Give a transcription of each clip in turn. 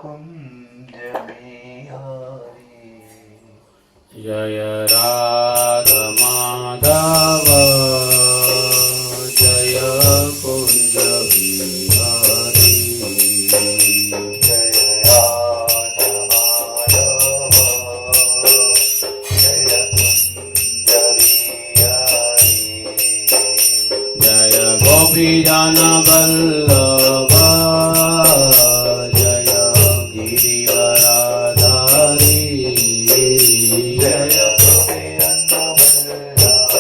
कुंज बिहारी। जय राधा माधव जय कुंज बिहारी। जय राधा माधव जय कुंज बिहारी। जय गोपी जन वल्लभ जय गिरिवरधारी। जय गोपी जन वल्लभ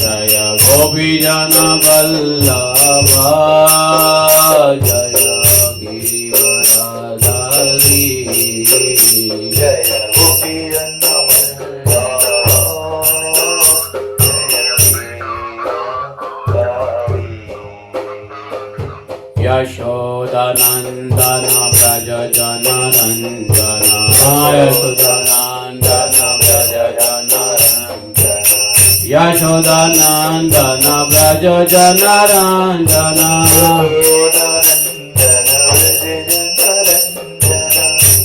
जय गोपी जन वल्लभ जय गिरिवरधारी। जय गोपी जन यशोदानंदन व्रज जन रंजन यशोदानंदन व्रज जन रंजन यशोदानंदन व्रज जन रंजन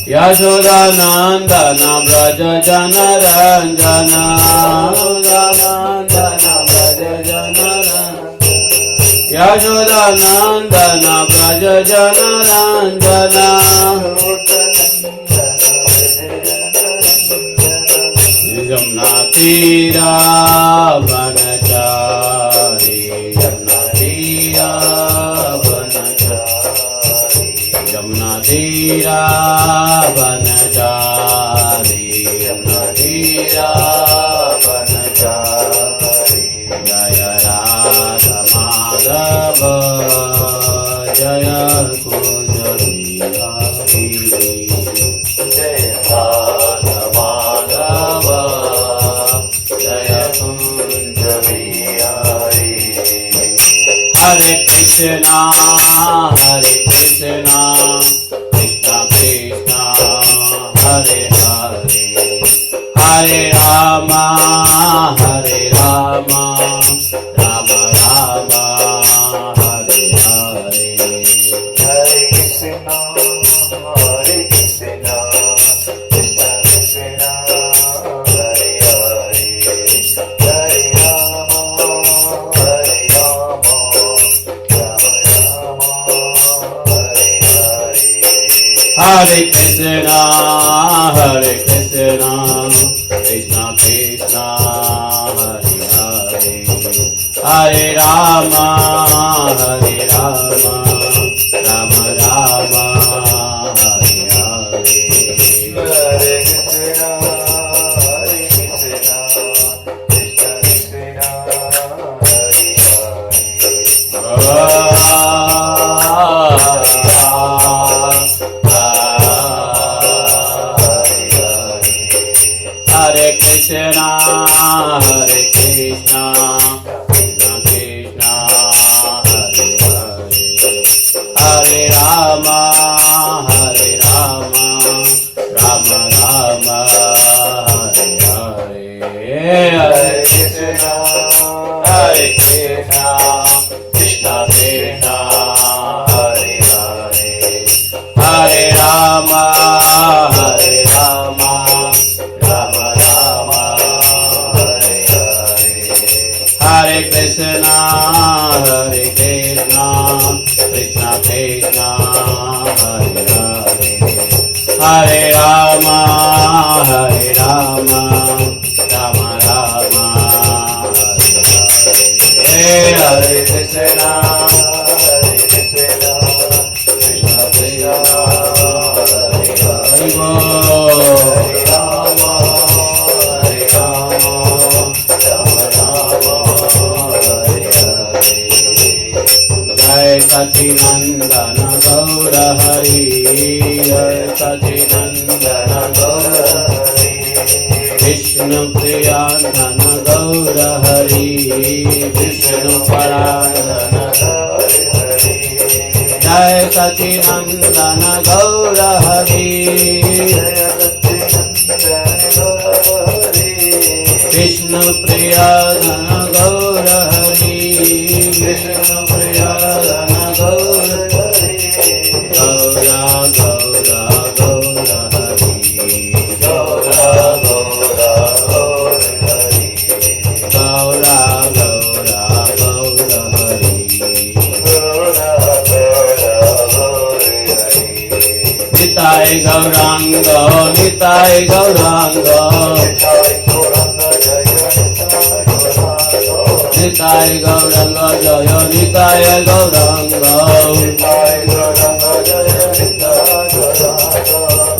यशोदानंदन व्रज जन रंजन यशोदानंदन व्रज जन रंजन। यमुना तीरा वनचारी यमुना तीरा वनचारी यमुना तीरा वनचारी यमुना तीरा वनचारी। जय राधा माधव जय कुंज बिहारी। जय राधा माधव जय कुंज बिहारी। हरे कृष्णा कृष्ण कृष्ण हरे हरे हरे राम राम राम हरे हरे। हरे कृष्णा कृष्ण कृष्ण हरे हरे हरे राम राम हरे हरे। हरे कृष्णा कृष्ण कृष्ण हरे हरे हरे राम राम राम हरे हरे। हरे कृष्णा कृष्ण कृष्ण हरे हरे कृष्णा कृष्ण कृष्ण हरे हरे हरे राम राम राम हरे हरे। हरे कृष्णा कृष्ण कृष्ण हरे हरे हरे राम राम राम हरे हरे। हरे कृष्णा कृष्ण कृष्ण हरे हरे हरे राम राम राम हरे हरे। हरे कृष्णा कृष्ण कृष्ण हरे हरे हरे राम राम हरे हरे। जय सचिनंदन गौर हरि जय सचिनंदन गौर हरे विष्णु प्रियंदन गौर हरि विष्णु परायण हरे हरे। जय सचिनंदन गौर हरि विष्णु प्रियंदन गौर हरि निताय गौरांग निताय गौरांग निताय गौरांग जय निताय गौरांग निताय गौरांग जय निताय गौरांग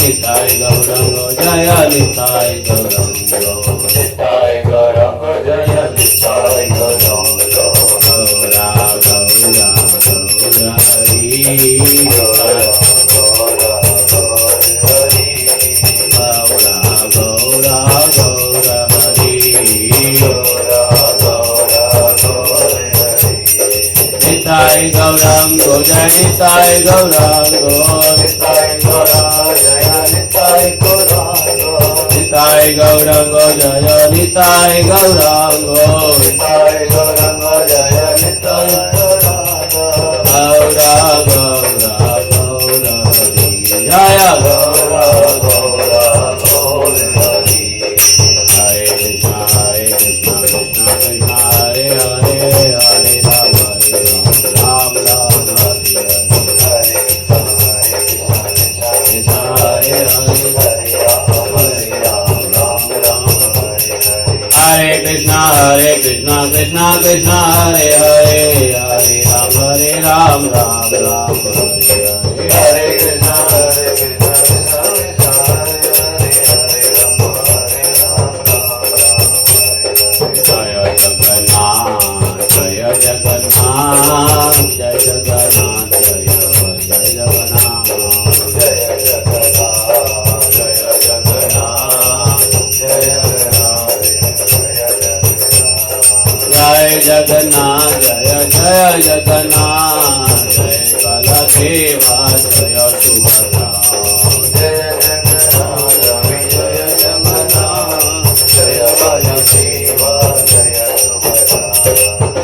निताय गौरांग जय निताय गौरांग गौरा गौरा गौरा हरि गौरा गौरा गौरा हरि निताय गौरांग जय निताय गौरांग निताय गौरांग जय निताय गौरांग निताय गौरांग जय निताय गौरांग निताय गौरांग जय निताय गौरांग गौरा गौरा गौरा हरि जय गौरा गौरा गौरा हरि हरे कृष्ण कृष्ण कृष्ण हरे हरे हरे राम राम राम हरे हरे हरे कृष्ण कृष्ण कृष्ण हरे हरे हरे राम राम राम हरे हरे कृष्ण जय जगन्नाथ जय जगन्नाथ जय जगन्नाथ जय जगन्नाथ जय जगन्नाथ जय जगन्नाथ जय जगन्नाथ जय बलदेवा जय सुभद्रा जय जगन्नाथ जय जगन्नाथ जय बलदेवा जय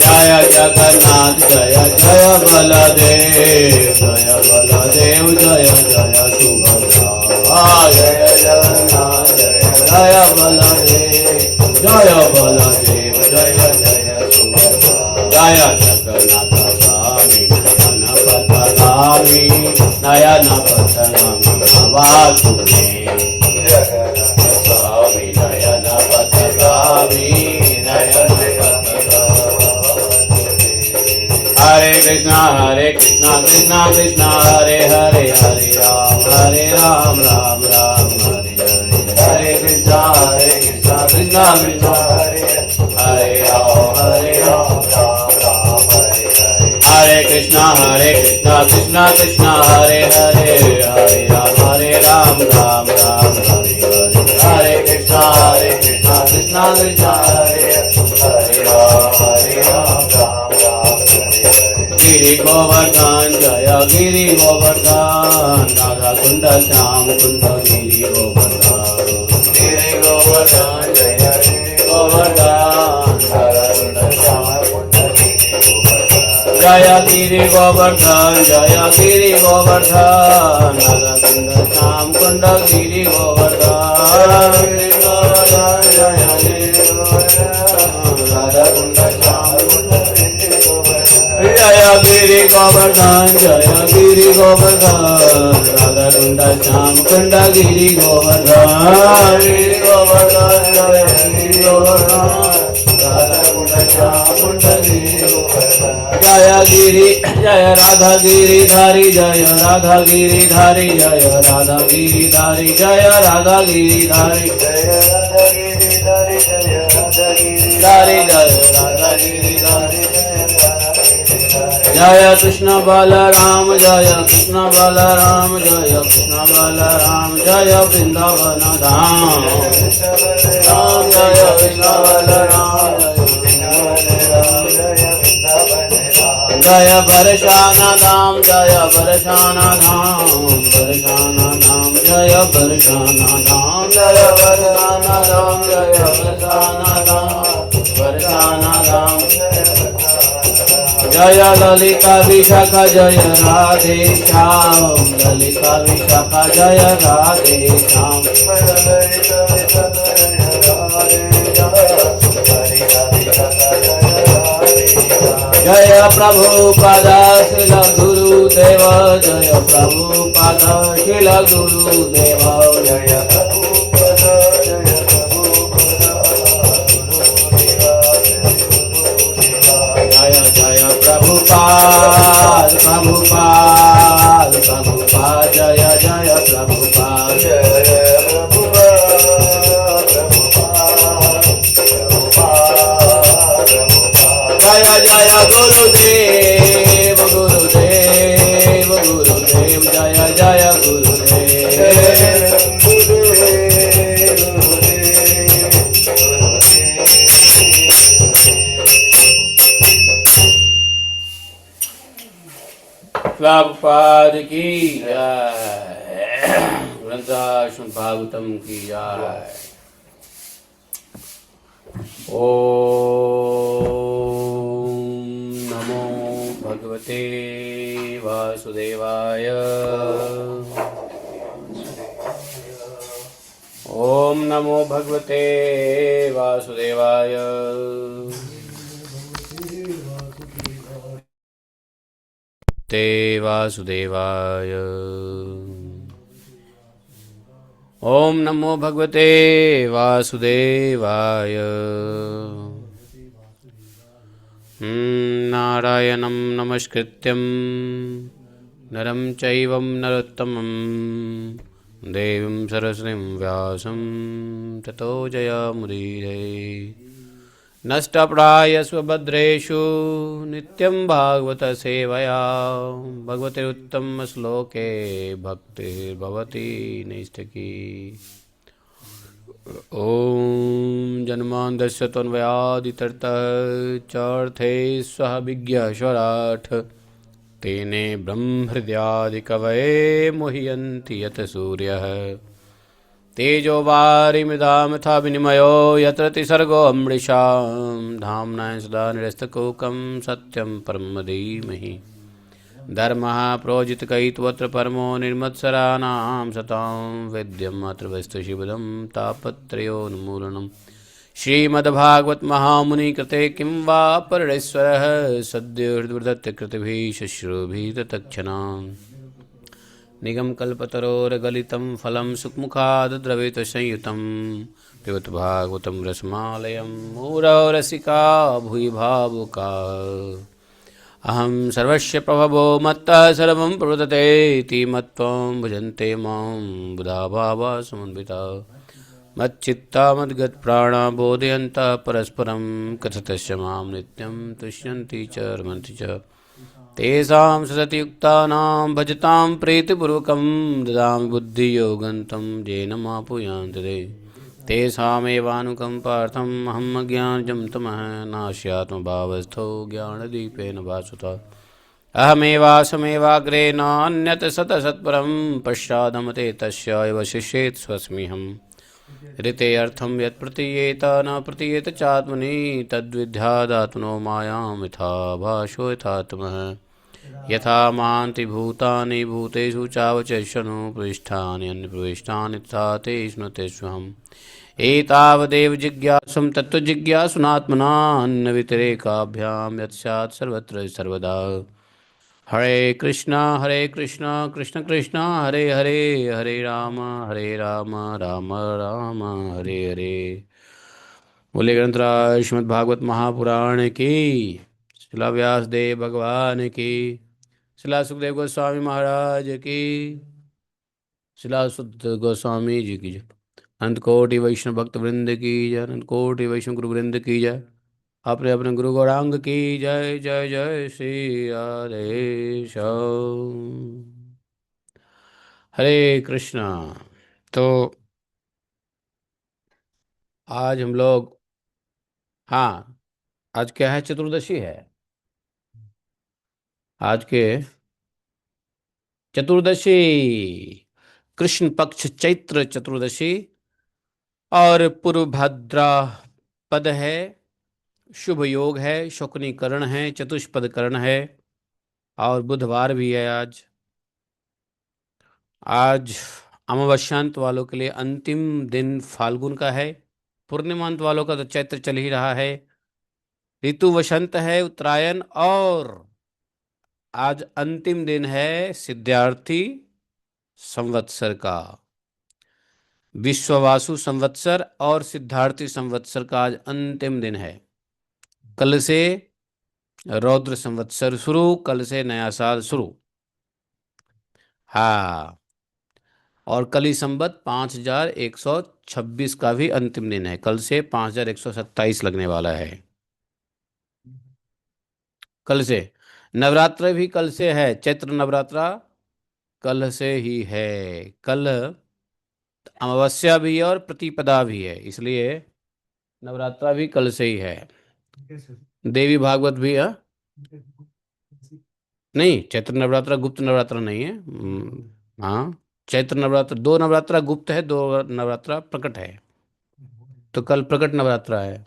जय जगन्नाथ जय जय बलदेव जय बलदेव जय जय सुभद्रा जय जगन्नाथ जय जय बलदेव जय बलदेव जय जय सुभद्रा जय जगन्नाथ स्वामी नयन पथगामी नयन पथगामी नवातु मे जगन्नाथ स्वामी नयन पथगामी नयन हरे कृष्ण कृष्ण कृष्ण हरे हरे हरे राम राम राम हरे हरे हरे कृष्ण कृष्ण कृष्ण हरे हरे राम राम हरे हरे हरे कृष्ण कृष्ण कृष्ण हरे हरे हरे राम राम राम हरे हरे हरे कृष्ण कृष्ण कृष्ण हरे हरे राम राम राम गिरि गोवर्धन जय गिरि गोवर्धन राधा कुंड श्याम कुंड गिरि गोवर्धन गिरि गोवर्धन जय गिरि गोवर्धन राधा कुंड श्याम कुंड जय गिरि गोवर्धन जय गिरि गोवर्धन राधा कुंड श्याम कुंड गिरि गोवर्धन गिरि गोवर्धन जय गिरि गोवर्धन राधा कुंड श्याम कुंड जय गिरि गोवर्धन जय गिरि गोवर्धन राधा कुंड श्याम कुंड गिरि गोवर्धन गिरि गोवर्धन जय गिरि गोवर्धन राधा कुंड श्याम कुंड गिरि गोवर्धन जय गिरि जय राधा गिरिधारी जय राधा गिरिधारी जय राधा गिरिधारी जय राधा गिरिधारी जय राधा गिरिधारी जय राधा गिरिधारी जय राधा गिरिधारी जय कृष्ण बलराम जय कृष्ण बलराम जय कृष्ण बलराम जय वृंदावन धाम राम जय कृष्ण बलराम जय बरसाना धाम जय बरसाना धाम बरसाना धाम जय बरसाना धाम जय बरसाना धाम जय बरसाना धाम बरसाना धाम जय ललिता विशाखा जय राधे श्याम ललिता विशाखा जय राधे श्याम जय प्रभु पदा श्रील गुरु गुरुदेव जय प्रभुपाद शिल गुरुदेव जय जय जय प्रभुपाद प्रभुपाद प्रभुपाद जय जय प्रभुपाद जय जय गुरुदेव गुरुदेव गुरुदेव जय जय गुरुदेव प्रभुपाद की जय ग्रंथाश्रम भागवतम की जय ओम नमो भगवते वासुदेवाय ओम नमो भगवते वासुदेवाय ते वासुदेवाय ओम नमो भगवते वासुदेवाय नारायणं नमस्कृत्यं नरं चैव नरोत्तमं देवीं सरस्वतीं व्यासं ततो जयमुदीरये नष्टप्रायस्वभद्रेषु नित्यं भागवत सेवया भगवते उत्तम श्लोके भक्तिर्भवति नैष्ठिकी ओम जन्मान्तस्य त्वन्वयादितरतः चार्थे स्वः विज्ञाश्वराट् तेने ब्रह्महृदयादिकवये मुह्यन्ति यत् सूर्यः तेजो वारिमृदां यथा विनिमयो यत्र त्रिसर्गो अमृषां धाम्ना सदा निरस्तकुहकं सत्यं परं धीमहि धर्मः प्रोजितकैत्वत्र परमो निर्मत्सराणां सतां वेद्यम् अत्र वस्तुशिवदं तापत्रयोन्मूलनं श्रीमद्भागवत महामुनिकृते किं वा परमेश्वरः सद्यो हृदयदत्त कृतिभिः शुश्रूभिः तत्क्षणाम् निगमकल्पतरोर्गलितं फलं सुखमुखाद्द्रवितसंयुतं पिबत भागवतं रसमालयं मुरौ रसिका भुवि भावुका अहं सर्वस्य प्रभवो मत्तः सर्वं प्रवर्तते इति मत्त्वं भजन्ते मां बुधा भावा समन्विता मच्चित्ता मद्गतप्राणा बोधयन्तः परस्परं कथयन्तश्च मां नित्यं तुष्यन्ति च रमन्ति च तेषां सततयुक्तानां भजतां प्रीतिपूर्वकं ददामि बुद्धियोगन्तं येन मापुयान्ति ते तेषामेवानुकम्पार्थम् अहम् अज्ञानजं तमः नास्यात्मभावस्थो ज्ञानदीपेन भासुता अहमेवासमेवाग्रे नान्यत् सतसत्परं पश्चादमते तस्य एव शिष्येत् स्वस्म्यहम् ऋते अर्थं यत् प्रतीयेत न प्रतीयेत चात्मनि तद्विद्यादात्मनो मायां यथा भाषो यथात्मः यथा मान्ति भूतानि भूतेषु चावचैषनु प्रविष्टानि अन्यप्रविष्टानि तथा ते स्मृतेष्वहम् एतावदेव जिज्ञासुं तत्त्वजिज्ञासुनात्मना अन्यव्यतिरेकाभ्यां यत् स्यात् सर्वत्र सर्वदा हरे कृष्णा कृष्ण कृष्ण हरे हरे हरे राम राम राम हरे हरे। बोले ग्रंथराज श्रीमद्भागवत महापुराण की, शिला व्यासदेव भगवान की, शिला सुखदेव गोस्वामी महाराज की, शिला सुध गोस्वामी जी की जय। अनंत कोटि वैष्णव भक्त वृंद की जय। अनंत कोटि वैष्णव गुरु वृंद की जय। अपने अपने गुरु गौरांग की जय जय जय श्री हरे हरे कृष्णा। तो आज हम लोग, हाँ, आज क्या है? चतुर्दशी है आज के। चतुर्दशी, कृष्ण पक्ष चैत्र चतुर्दशी और पूर्व भाद्रा पद है, शुभ योग है, शकुनी करण है, चतुष्पद करण है और बुधवार भी है आज। आज अमावस्यांत वालों के लिए अंतिम दिन फाल्गुन का है। पूर्णिमांत वालों का तो चैत्र चल ही रहा है। ऋतु वसंत है, उत्तरायण और आज अंतिम दिन है सिद्धार्थी संवत्सर का। विश्ववासु संवत्सर और सिद्धार्थी संवत्सर का आज अंतिम दिन है। कल से रौद्र संवत्सर शुरू, कल से नया साल शुरू। हाँ, और कली संवत 5126 का भी अंतिम दिन है। कल से 5127 लगने वाला है। कल से नवरात्र भी कल से है। चैत्र नवरात्रा कल से ही है। कल अमावस्या भी है और प्रतिपदा भी है, इसलिए नवरात्रा भी कल से ही है। देवी भागवत भी है। नहीं, चैत्र नवरात्रा गुप्त नवरात्रा नहीं है। हाँ, चैत्र नवरात्र, 2 नवरात्रा गुप्त है, 2 नवरात्रा प्रकट है। तो कल प्रकट नवरात्रा है।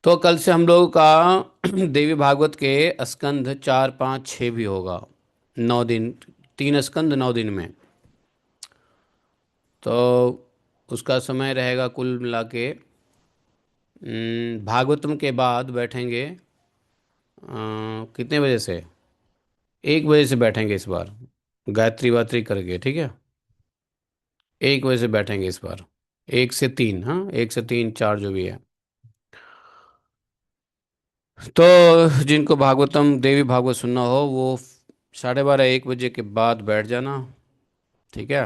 तो कल से हम लोग का देवी भागवत के स्कंध 4, 5, 6 भी होगा। 9 दिन, 3 स्कंध 9 दिन में। तो उसका समय रहेगा कुल मिला के, भागवतम के बाद बैठेंगे कितने बजे से? 1 बजे से बैठेंगे इस बार, गायत्री वात्री करके, ठीक है। 1 बजे से बैठेंगे इस बार। 1 से 3, हाँ, 1 से 3, 4 जो भी है। तो जिनको भागवतम देवी भागवत सुनना हो वो 12:30 1 बजे के बाद बैठ जाना, ठीक है।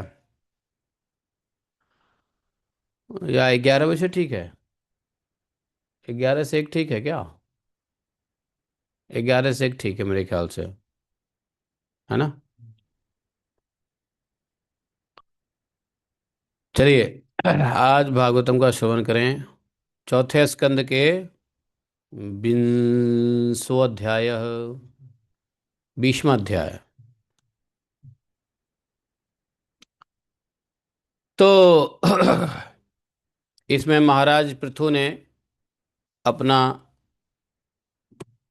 या 11 बजे ठीक है? 11 से 1 ठीक है क्या? 11 से 1 ठीक है मेरे ख्याल से, है ना। चलिए, आज भागवतम का श्रवण करें। चौथे स्कंद के 20वां अध्याय, 20वां अध्याय। तो इसमें महाराज पृथु ने अपना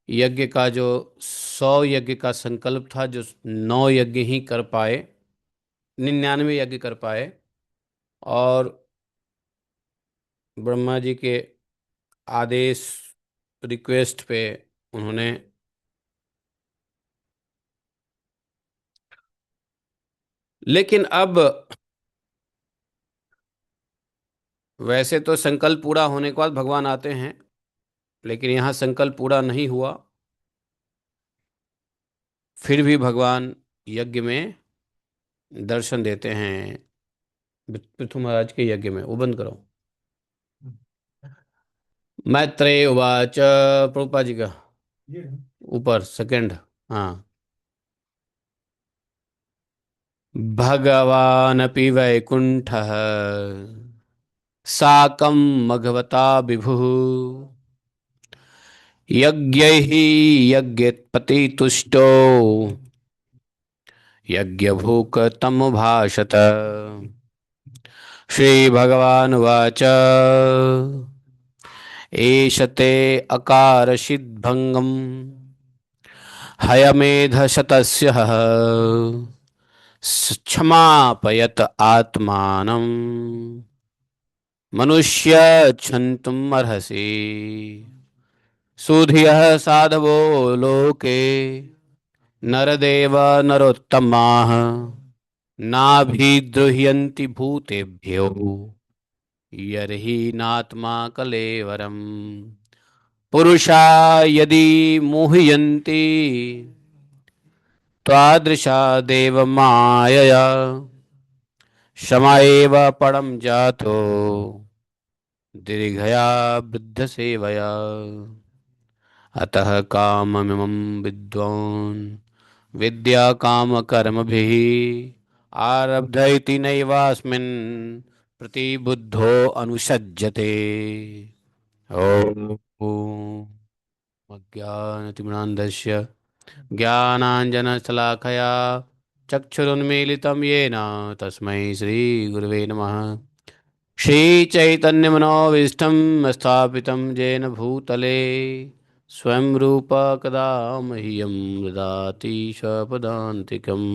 यज्ञ का जो 100 यज्ञ का संकल्प था, जो 9 यज्ञ ही कर पाए, 99 यज्ञ कर पाए, और ब्रह्मा जी के आदेश, रिक्वेस्ट पे उन्होंने लेकिन अब वैसे तो संकल्प पूरा होने के बाद भगवान आते हैं, लेकिन यहाँ संकल्प पूरा नहीं हुआ। फिर भी भगवान यज्ञ में दर्शन देते हैं। पृथु महाराज के यज्ञ में, वो बंद करो। मैत्रेय उवाच, प्रभुपा जी का ऊपर सेकंड। हाँ। भगवानपि वैकुण्ठः साकं मघवता विभुः यज्ञैः यज्ञपतितुष्टो यज्ञभुक् तमुभाषत। श्रीभगवानुवाच, एष ते अकारचिद्भङ्गम् हयमेधशतस्य क्षमापयत आत्मानं मनुष्य क्षन्तुम् अर्हसि। सुधियः साधवो लोके नरदेव नरोत्तमाः नाभिद्रुह्यन्ति भूतेभ्यो यर्हि नात्मा कलेवरम्। पुरुषा यदि मोह्यन्ति त्वादृशा देवमायया क्षमा एव परं जातो दीर्घया वृद्धसेवया। अतः काममिमं विद्वान् विद्या कामकर्मभिः आरब्ध इति नैवास्मिन् प्रतिबुद्धो अनुसज्जते। ॐ अज्ञानतिमिरान्धस्य ज्ञानाञ्जनशलाकया चक्षुरुन्मीलितं येन तस्मै श्रीगुरुवे नमः। श्रीचैतन्यमनोभीष्टं स्थापितं येन भूतले स्वयं रूप कदा मह्यं ददाति स्वपदान्तिकम्।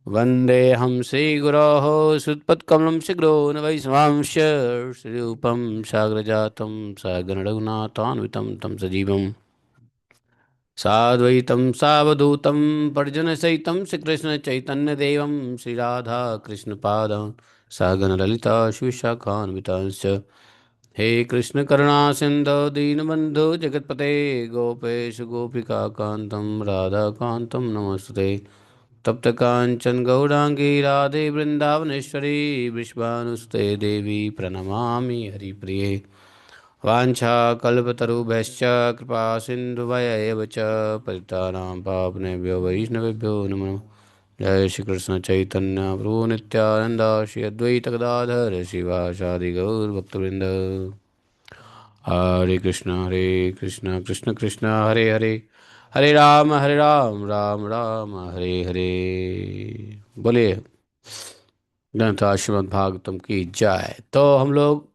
वन्देऽहं श्रीगुरोः श्रुतपत्कमलं शीघ्रो न वैष्णवांश श्रीरूपं साग्रजातं सगणरघुनाथान्वितं तं सजीवं साद्वैतं सावधूतं परिजनसहितं श्रीकृष्णचैतन्यदेवं श्रीराधाकृष्णपादं सगणललिता श्रीशाखान्वितांश्च हे कृष्ण करुणा सिंधु दीनबंधु जगतपते गोपेश गोपिका कांतम राधा कांतम नमस्ते तप्त कांचन गौरांगी राधे वृंदावनेश्वरी विश्वानुस्ते देवी प्रणमामि हरिप्रिये वाञ्छाकल्पतरुभ्यश्च कृपा सिन्धुभयैव च पतितानां पावनेभ्यो वैष्णवेभ्यो नमो जय श्री कृष्ण चैतन्य प्रभु नित्यानंद श्री अद्वैत गदाधर शिवासादि गौर भक्तवृंद हरे कृष्ण कृष्ण कृष्ण हरे हरे हरे राम राम राम हरे हरे। बोलिए ग्रंथ श्रीमद् भागवतम की जय। तो हम लोग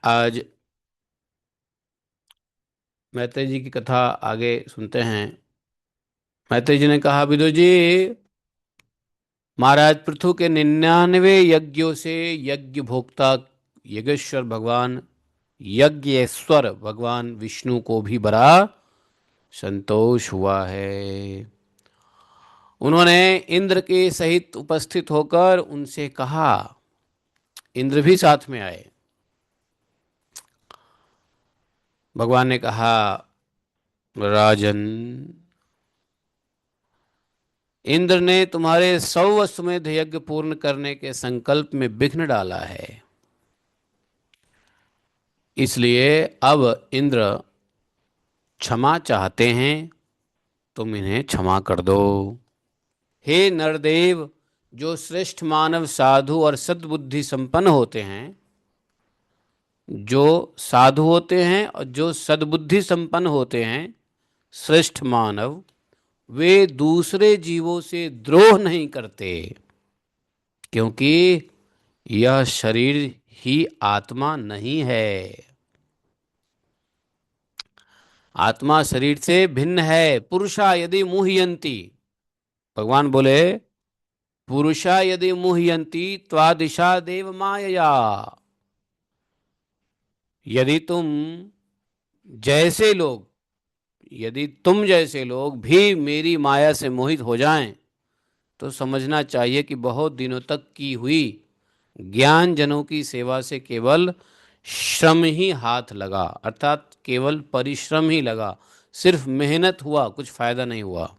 आज मैत्रेय जी की कथा आगे सुनते हैं। मैत्रेय जी ने कहा, विदुर जी, महाराज पृथु के 99 यज्ञों से यज्ञ भोक्ता यज्ञेश्वर भगवान यज्ञेश्वर भगवान विष्णु को भी बड़ा संतोष हुआ है। उन्होंने इंद्र के सहित उपस्थित होकर उनसे कहा, इंद्र भी साथ में आए। भगवान ने कहा, राजन, इंद्र ने तुम्हारे 100 अश्वमेध यज्ञ पूर्ण करने के संकल्प में विघ्न डाला है, इसलिए अब इंद्र क्षमा चाहते हैं, तुम इन्हें क्षमा कर दो। हे नरदेव, जो श्रेष्ठ मानव साधु और सद्बुद्धि संपन्न होते हैं, जो साधु होते हैं और जो सद्बुद्धि संपन्न होते हैं, श्रेष्ठ मानव, वे दूसरे जीवों से द्रोह नहीं करते, क्योंकि यह शरीर ही आत्मा नहीं है। आत्मा शरीर से भिन्न है। पुरुषा यदि मुह्यंती, भगवान बोले, पुरुषा यदि मुह्यंती त्वादिशा देव मायया, यदि तुम जैसे लोग भी मेरी माया से मोहित हो जाएं, तो समझना चाहिए कि बहुत दिनों तक की हुई ज्ञान जनों की सेवा से केवल श्रम ही हाथ लगा, अर्थात केवल परिश्रम ही लगा, सिर्फ मेहनत हुआ, कुछ फायदा नहीं हुआ।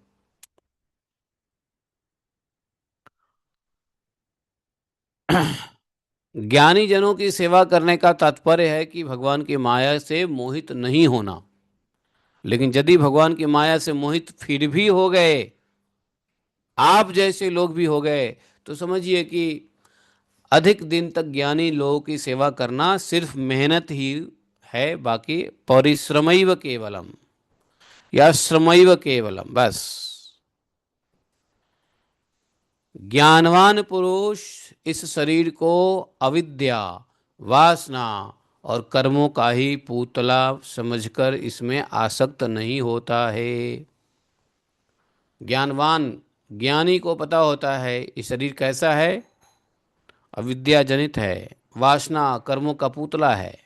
ज्ञानी जनों की सेवा करने का तात्पर्य है कि भगवान की माया से मोहित नहीं होना। लेकिन यदि भगवान की माया से मोहित फिर भी हो गए, आप जैसे लोग भी हो गए, तो समझिए कि अधिक दिन तक ज्ञानी लोगों की सेवा करना सिर्फ मेहनत ही है, बाकी परिश्रमैव केवलम या श्रमैव केवलम, बस। ज्ञानवान पुरुष इस शरीर को अविद्या, वासना और कर्मों का ही पुतला समझकर इसमें आसक्त नहीं होता है। ज्ञानी को पता होता है ये शरीर कैसा है, अविद्या जनित है, वासना कर्मों का पुतला है,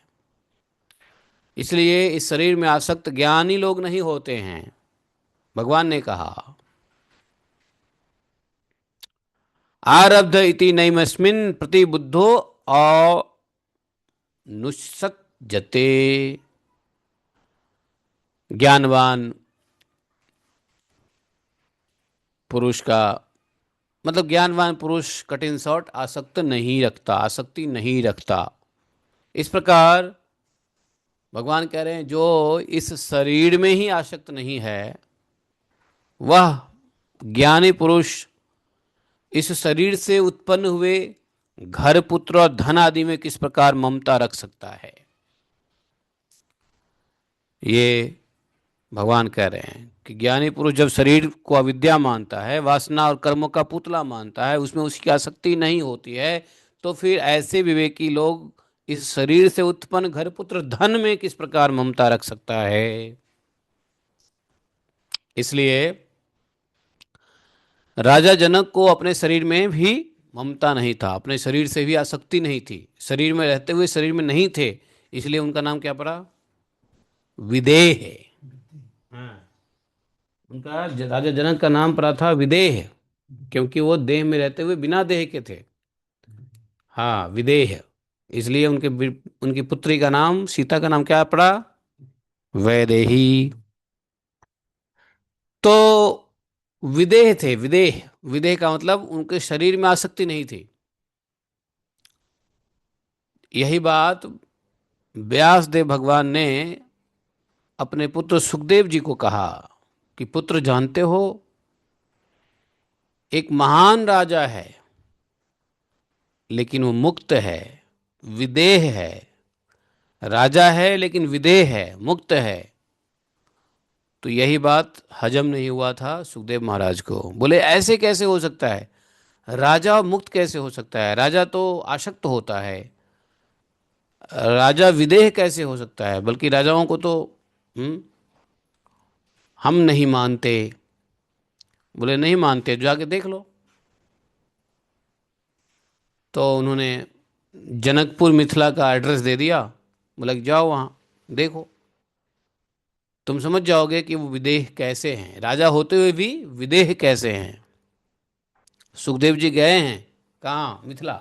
इसलिए इस शरीर में आसक्त ज्ञानी लोग नहीं होते हैं। भगवान ने कहा, आरब्ध इति नैमस्मिन् प्रतिबुद्धो अनुसज्जते। ज्ञानवान पुरुष का मतलब ज्ञानवान पुरुष कठिन शॉट आसक्ति नहीं रखता। इस प्रकार भगवान कह रहे हैं, जो इस शरीर में ही आसक्त नहीं है, वह ज्ञानी पुरुष इस शरीर से उत्पन्न हुए घर, पुत्र और धन आदि में किस प्रकार ममता रख सकता है, ये भगवान कह रहे हैं कि ज्ञानी पुरुष जब शरीर को अविद्या मानता है, वासना और कर्मों का पुतला मानता है, उसमें उसकी आसक्ति नहीं होती है, तो फिर ऐसे विवेकी लोग इस शरीर से उत्पन्न घर, पुत्र, धन में किस प्रकार ममता रख सकता है। इसलिए राजा जनक को अपने शरीर में भी ममता नहीं था, अपने शरीर से भी आसक्ति नहीं थी, शरीर में रहते हुए शरीर में नहीं थे, इसलिए उनका नाम क्या पड़ा? विदेह है। हाँ, उनका राजा जनक का नाम पड़ा था विदेह, क्योंकि वो देह में रहते हुए बिना देह के थे। हाँ, विदेह, इसलिए उनकी पुत्री का नाम, सीता का नाम क्या पड़ा? वैदेही। तो विदेह थे, विदेह, विदेह का मतलब उनके शरीर में आसक्ति नहीं थी। यही बात व्यास देव भगवान ने अपने पुत्र सुखदेव जी को कहा कि पुत्र जानते हो, एक महान राजा है लेकिन वो मुक्त है, विदेह है। राजा है लेकिन विदेह है, मुक्त है। तो यही बात हजम नहीं हुआ था सुखदेव महाराज को। बोले ऐसे कैसे हो सकता है, राजा मुक्त कैसे हो सकता है, राजा तो आसक्त होता है, राजा विदेह कैसे हो सकता है, बल्कि राजाओं को तो हम नहीं मानते। बोले नहीं मानते, जाके देख लो। तो उन्होंने जनकपुर मिथिला का एड्रेस दे दिया। बोला कि जाओ वहाँ देखो, तुम समझ जाओगे कि वो विदेह कैसे हैं, राजा होते हुए भी विदेह कैसे हैं। सुखदेव जी गए हैं कहाँ? मिथिला।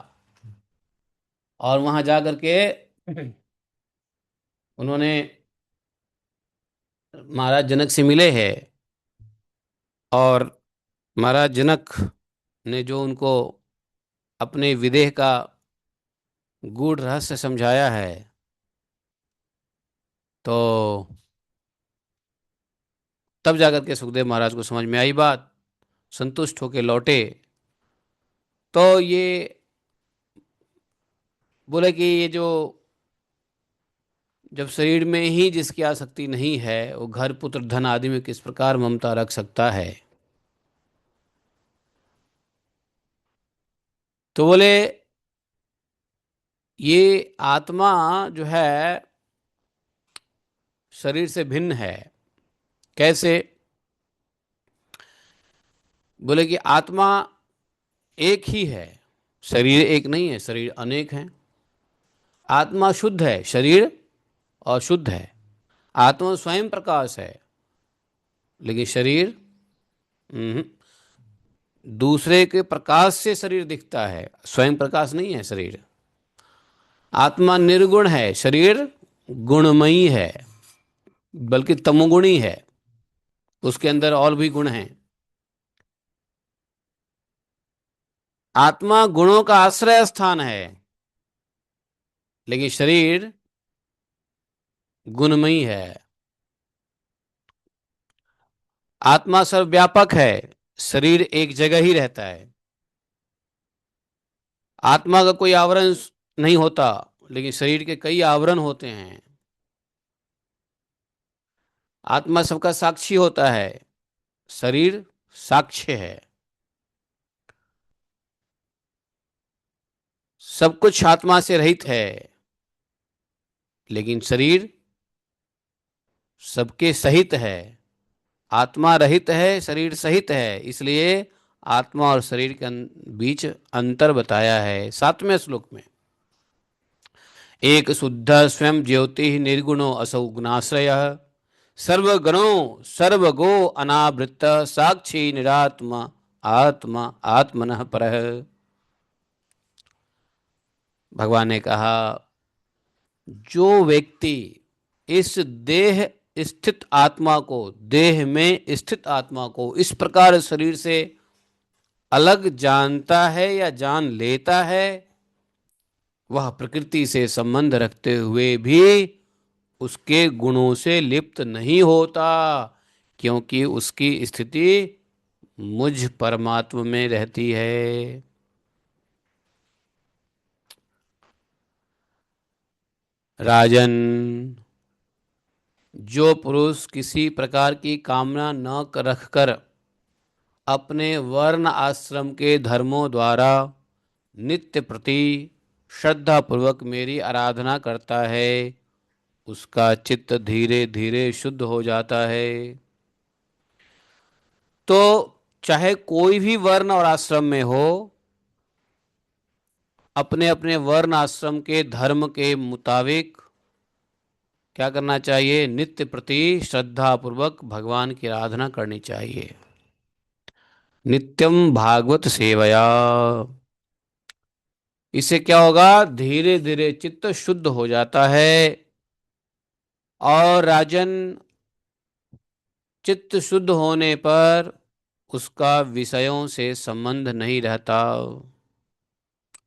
और वहाँ जा कर के उन्होंने महाराज जनक से मिले हैं, और महाराज जनक ने जो उनको अपने विदेह का गूढ़ रहस्य समझाया है, तो तब जाकर के सुखदेव महाराज को समझ में आई बात, संतुष्ट होकर लौटे। तो ये बोले कि ये जो, जब शरीर में ही जिसकी आसक्ति नहीं है, वो घर पुत्र धन आदि में किस प्रकार ममता रख सकता है। तो बोले ये आत्मा जो है शरीर से भिन्न है। कैसे? बोले कि आत्मा एक ही है, शरीर एक नहीं है, शरीर अनेक हैं। आत्मा शुद्ध है, शरीर अशुद्ध है। आत्मा स्वयं प्रकाश है, लेकिन शरीर हम्म, दूसरे के प्रकाश से शरीर दिखता है, स्वयं प्रकाश नहीं है शरीर। आत्मा निर्गुण है, शरीर गुणमयी है, बल्कि तमोगुणी है, उसके अंदर और भी गुण हैं। आत्मा गुणों का आश्रय स्थान है, लेकिन शरीर गुणमयी है। आत्मा सर्वव्यापक है, शरीर एक जगह ही रहता है। आत्मा का कोई आवरण नहीं होता, लेकिन शरीर के कई आवरण होते हैं। आत्मा सबका साक्षी होता है, शरीर साक्ष्य है। सब कुछ आत्मा से रहित है, लेकिन शरीर सबके सहित है। आत्मा रहित है, शरीर सहित है, इसलिए आत्मा और शरीर के बीच अंतर बताया है 7वें श्लोक में। एक शुद्ध स्वयं ज्योति निर्गुणो असौ गुणाश्रय, सर्वगणो सर्वगो अनावृत साक्षी निरात्मा आत्मा आत्मनः परः। भगवान ने कहा, जो व्यक्ति इस देह स्थित आत्मा को, देह में स्थित आत्मा को इस प्रकार शरीर से अलग जानता है या जान लेता है, वह प्रकृति से संबंध रखते हुए भी उसके गुणों से लिप्त नहीं होता, क्योंकि उसकी स्थिति मुझ परमात्मा में रहती है। राजन, जो पुरुष किसी प्रकार की कामना न रखकर अपने वर्ण आश्रम के धर्मों द्वारा नित्य प्रति श्रद्धा पूर्वक मेरी आराधना करता है, उसका चित्त धीरे धीरे शुद्ध हो जाता है। तो चाहे कोई भी वर्ण और आश्रम में हो, अपने अपने वर्ण आश्रम के धर्म के मुताबिक क्या करना चाहिए? नित्य प्रति श्रद्धा पूर्वक भगवान की आराधना करनी चाहिए। नित्यम भागवत सेवया। इससे क्या होगा? धीरे धीरे चित्त शुद्ध हो जाता है। और राजन, चित्त शुद्ध होने पर उसका विषयों से संबंध नहीं रहता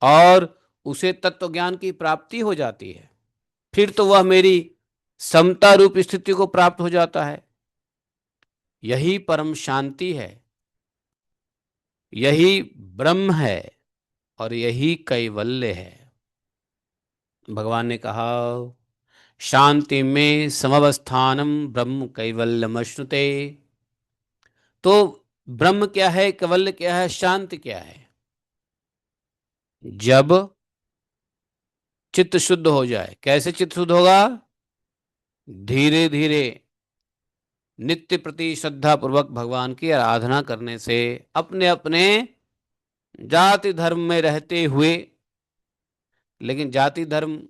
और उसे तत्व ज्ञान की प्राप्ति हो जाती है। फिर तो वह मेरी समता रूप स्थिति को प्राप्त हो जाता है। यही परम शांति है, यही ब्रह्म है और यही कैवल्य है। भगवान ने कहा, शांति में समवस्थानम ब्रह्म कैवल्यमश्नुते। तो ब्रह्म क्या है, कैवल्य क्या है, शांति क्या है? जब चित्त शुद्ध हो जाए। कैसे चित्त शुद्ध होगा? धीरे धीरे नित्य प्रति श्रद्धा पूर्वक भगवान की आराधना करने से, अपने अपने जाति धर्म में रहते हुए। लेकिन जाति धर्म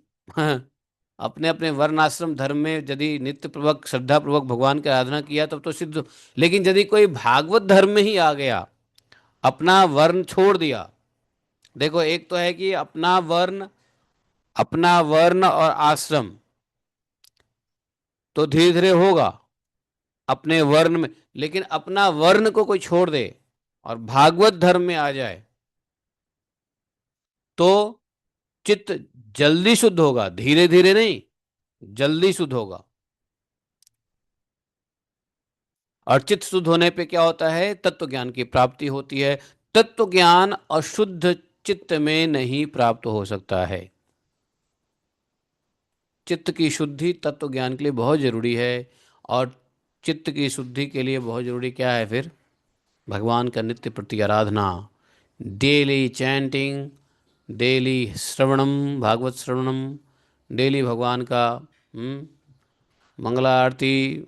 अपने अपने वर्णाश्रम धर्म में यदि नित्य पूर्वक श्रद्धा पूर्वक भगवान की आराधना किया तब तो सिद्ध। लेकिन यदि कोई भागवत धर्म में ही आ गया, अपना वर्ण छोड़ दिया। देखो, एक तो है कि अपना वर्ण और आश्रम तो धीरे धीरे होगा अपने वर्ण में, लेकिन अपना वर्ण को कोई छोड़ दे और भागवत धर्म में आ जाए तो चित्त जल्दी शुद्ध होगा। धीरे धीरे नहीं, जल्दी शुद्ध होगा। और चित्त शुद्ध होने पे क्या होता है? तत्व ज्ञान की प्राप्ति होती है। तत्व ज्ञान अशुद्ध चित्त में नहीं प्राप्त हो सकता है। चित्त की शुद्धि तत्व ज्ञान के लिए बहुत जरूरी है। और चित्त की शुद्धि के लिए बहुत जरूरी क्या है फिर? भगवान का नित्य प्रति आराधना, डेली चैंटिंग, डेली श्रवणम, भागवत श्रवणम, डेली भगवान का मंगला आरती,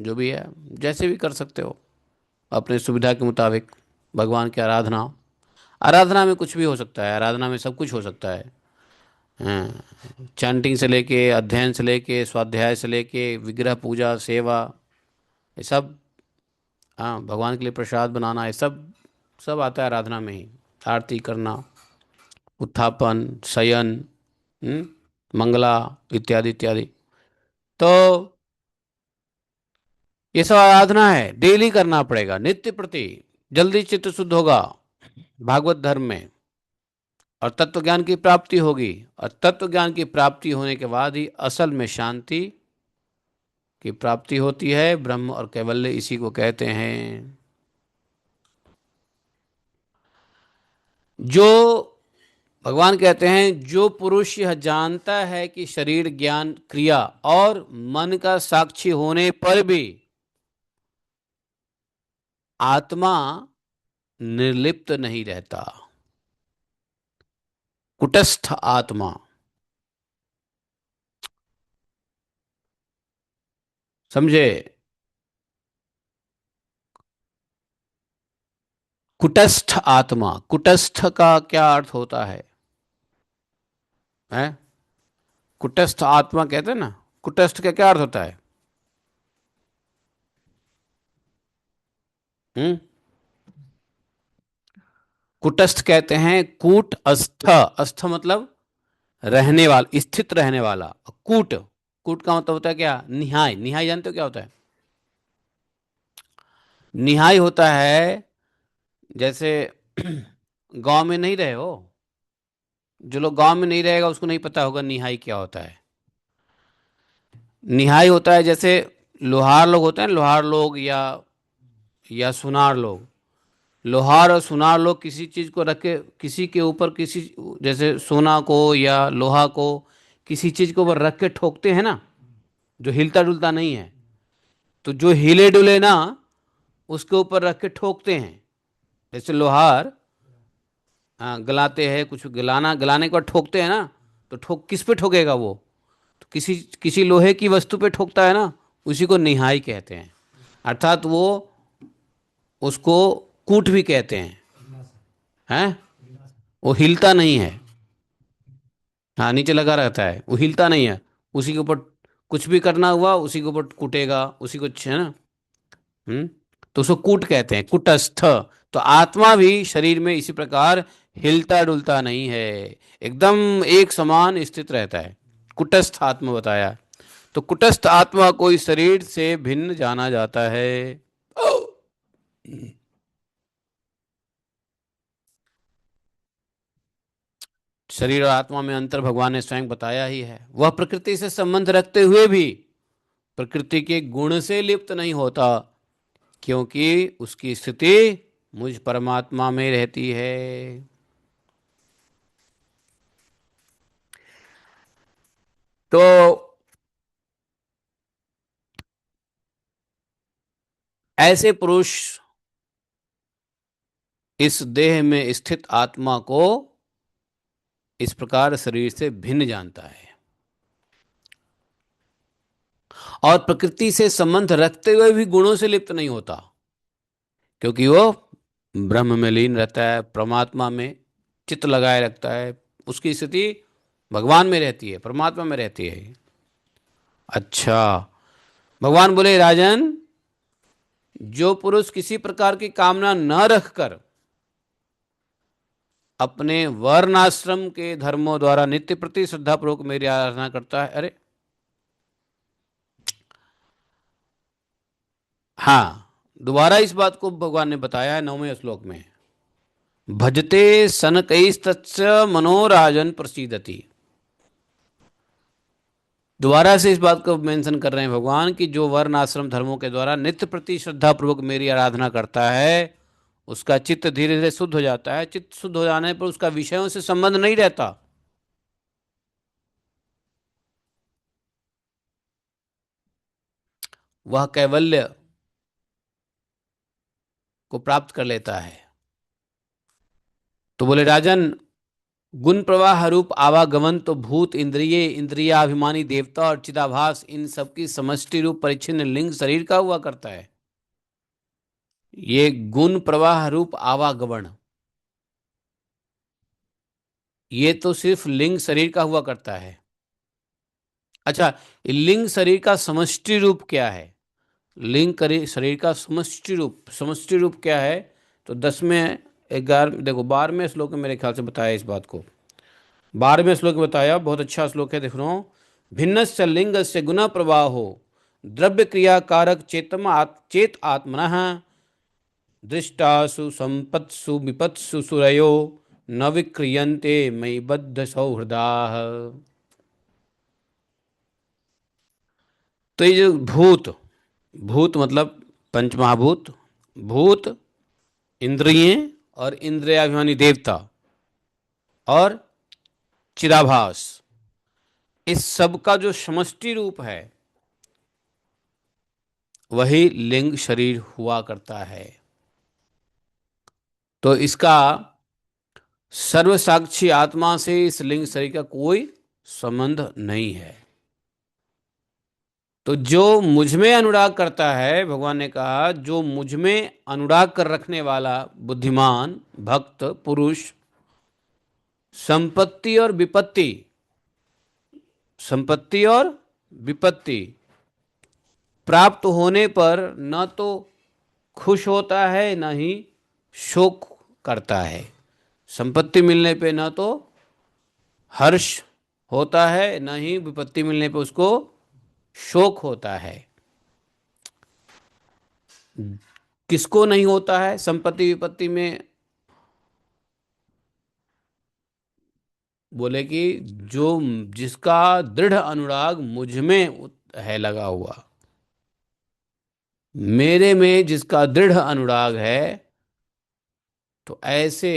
जो भी है जैसे भी कर सकते हो अपने सुविधा के मुताबिक। भगवान की आराधना, आराधना में कुछ भी हो सकता है, आराधना में सब कुछ हो सकता है। चैंटिंग से लेके, अध्ययन से लेके, स्वाध्याय से लेके, विग्रह पूजा, सेवा, ये सब, हाँ, भगवान के लिए प्रसाद बनाना, ये सब सब आता है आराधना में ही। आरती करना, उत्थापन, शयन, मंगला इत्यादि इत्यादि। तो ये सब आराधना है, डेली करना पड़ेगा नित्य प्रति। जल्दी चित्त शुद्ध होगा भागवत धर्म में और तत्व ज्ञान की प्राप्ति होगी। और तत्व ज्ञान की प्राप्ति होने के बाद ही असल में शांति की प्राप्ति होती है। ब्रह्म और कैवल्य इसी को कहते हैं। जो भगवान कहते हैं, जो पुरुष यह जानता है कि शरीर, ज्ञान, क्रिया और मन का साक्षी होने पर भी आत्मा निर्लिप्त नहीं रहता, कुटस्थ आत्मा, समझे? कुटस्थ आत्मा, कुटस्थ का क्या अर्थ होता है? हैं? कुटस्थ आत्मा कहते हैं ना, कुटस्थ का क्या अर्थ होता है? हम्म कुटस्थ कहते हैं कूट अस्थ। अस्थ मतलब रहने वाला, स्थित रहने वाला। कूट, कूट का मतलब होता है क्या? निहाय। निहाय जानते हो क्या होता है? निहाय होता है, जैसे गांव में नहीं रहे हो, जो लोग गांव में नहीं रहेगा उसको नहीं पता होगा निहाई क्या होता है। निहाई होता है जैसे लोहार लोग होते हैं, लोहार लोग या सुनार लोग। लोहार और सुनार लोग किसी चीज को रख के, किसी के ऊपर, किसी, जैसे सोना को या लोहा को किसी चीज के ऊपर रख के ठोकते हैं ना, जो हिलता डुलता नहीं है। तो जो हिले डुले ना, उसके ऊपर रख के ठोकते हैं। जैसे लोहार, हाँ, गलाते हैं, कुछ गलाने के बाद ठोकते हैं ना, तो ठोक किस पे ठोकेगा वो? तो किसी किसी लोहे की वस्तु पे ठोकता है ना, उसी को निहाई कहते हैं। अर्थात वो उसको कूट भी कहते हैं, वो हिलता नहीं है। हाँ, नीचे लगा रहता है, वो हिलता नहीं है। उसी के ऊपर कुछ भी करना हुआ उसी के ऊपर कूटेगा, उसी को, है ना। हम्म। तो उसको कूट कहते हैं, कुटस्थ। तो आत्मा भी शरीर में इसी प्रकार हिलता डुलता नहीं है, एकदम एक समान स्थित रहता है। कुटस्थ आत्मा बताया। तो कुटस्थ आत्मा को इस शरीर से भिन्न जाना जाता है। शरीर और आत्मा में अंतर भगवान ने स्वयं बताया ही है। वह प्रकृति से संबंध रखते हुए भी प्रकृति के गुण से लिप्त नहीं होता, क्योंकि उसकी स्थिति मुझ परमात्मा में रहती है। तो ऐसे पुरुष इस देह में स्थित आत्मा को इस प्रकार शरीर से भिन्न जानता है, और प्रकृति से संबंध रखते हुए भी गुणों से लिप्त नहीं होता, क्योंकि वो ब्रह्म में लीन रहता है, परमात्मा में चित्त लगाए रखता है। उसकी स्थिति भगवान में रहती है, परमात्मा में रहती है। अच्छा, भगवान बोले राजन, जो पुरुष किसी प्रकार की कामना न रखकर अपने वर्णाश्रम के धर्मों द्वारा नित्य प्रति श्रद्धा पूर्वक मेरी आराधना करता है। अरे हाँ, दोबारा इस बात को भगवान ने बताया है 9वें श्लोक में। भजते सनकैस्तच्च मनोराजन प्रसीदति। दोबारा से इस बात को मेंशन कर रहे हैं भगवान कि जो वर्ण आश्रम धर्मों के द्वारा नित्य प्रति श्रद्धा पूर्वक मेरी आराधना करता है, उसका चित्त धीरे धीरे शुद्ध हो जाता है। चित्त शुद्ध हो जाने पर उसका विषयों से संबंध नहीं रहता। वह कैवल्य को प्राप्त कर लेता है। तो बोले राजन, गुण प्रवाह रूप आवागमन तो भूत, इंद्रिय, इंद्रियाभिमानी देवता और चिदाभास, इन सबकी समष्टि रूप परिच्छिन्न लिंग शरीर का हुआ करता है। ये गुण प्रवाह रूप आवागमन, ये तो सिर्फ लिंग शरीर का हुआ करता है। अच्छा, ये लिंग शरीर का समष्टि रूप क्या है? शरीर का समष्टि रूप क्या है? तो 10वें 11 देखो 12वें श्लोक में मेरे ख्याल से बताया इस बात को। 12वें श्लोक में बताया, बहुत अच्छा श्लोक है, देख रहा हूँ। भिन्नस्य लिंगस्य गुण प्रवाहो द्रव्य क्रिया कारक चेत आत्मनः दृष्टासु संपत्सु विपत्सु सुरयो न विक्रियन्ते मयि बद्ध सौहृदाः। तो ये जो भूत, भूत मतलब पंचमहाभूत, भूत, इंद्रिय और इंद्रियाभिमानी देवता और चिदाभास, इस सब का जो समष्टि रूप है वही लिंग शरीर हुआ करता है। तो इसका सर्वसाक्षी आत्मा से इस लिंग शरीर का कोई संबंध नहीं है। तो जो मुझ में अनुराग करता है, भगवान ने कहा, जो मुझ में अनुराग कर रखने वाला बुद्धिमान भक्त पुरुष संपत्ति और विपत्ति, संपत्ति और विपत्ति प्राप्त होने पर न तो खुश होता है न ही शोक करता है। संपत्ति मिलने पे न तो हर्ष होता है, न ही विपत्ति मिलने पे उसको शोक होता है। किसको नहीं होता है संपत्ति विपत्ति में? बोले कि जो, जिसका दृढ़ अनुराग मुझ में है लगा हुआ, मेरे में जिसका दृढ़ अनुराग है, तो ऐसे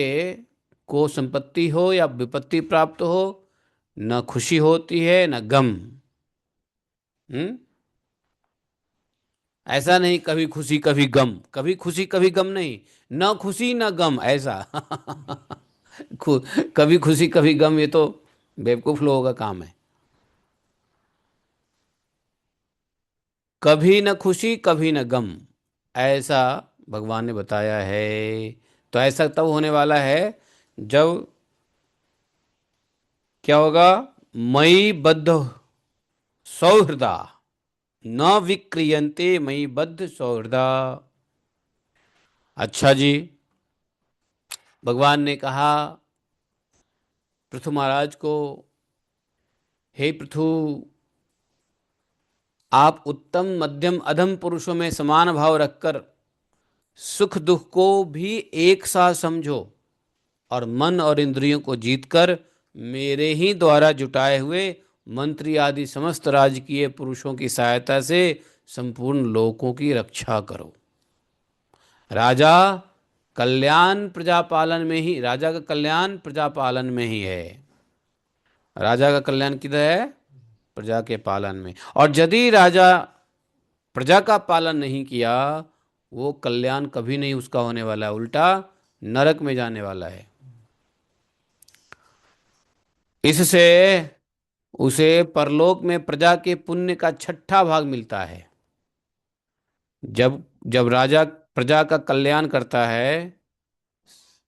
को संपत्ति हो या विपत्ति प्राप्त हो, न खुशी होती है न गम। हम्म। ऐसा नहीं कभी खुशी कभी गम, कभी खुशी कभी गम नहीं, न खुशी न गम ऐसा। कभी खुशी कभी गम, ये तो बेवकूफ लोगों का काम है। कभी न खुशी कभी न गम, ऐसा भगवान ने बताया है। तो ऐसा तब होने वाला है जब क्या होगा, मयि बद्ध सौहृदा न विक्रियन्ते मयि बद्ध सौहृदा। अच्छा जी, भगवान ने कहा पृथु महाराज को, हे पृथु, आप उत्तम मध्यम अधम पुरुषों में समान भाव रखकर सुख दुख को भी एक साथ समझो और मन और इंद्रियों को जीतकर मेरे ही द्वारा जुटाए हुए मंत्री आदि समस्त राजकीय पुरुषों की सहायता से संपूर्ण लोकों की रक्षा करो। राजा कल्याण प्रजा पालन में ही, राजा का कल्याण प्रजा पालन में ही है। राजा का कल्याण किधर है? प्रजा के पालन में। और यदि राजा प्रजा का पालन नहीं किया, वो कल्याण कभी नहीं उसका होने वाला है, उल्टा नरक में जाने वाला है। इससे उसे परलोक में प्रजा के पुण्य का 6ठा भाग मिलता है। जब जब राजा प्रजा का कल्याण करता है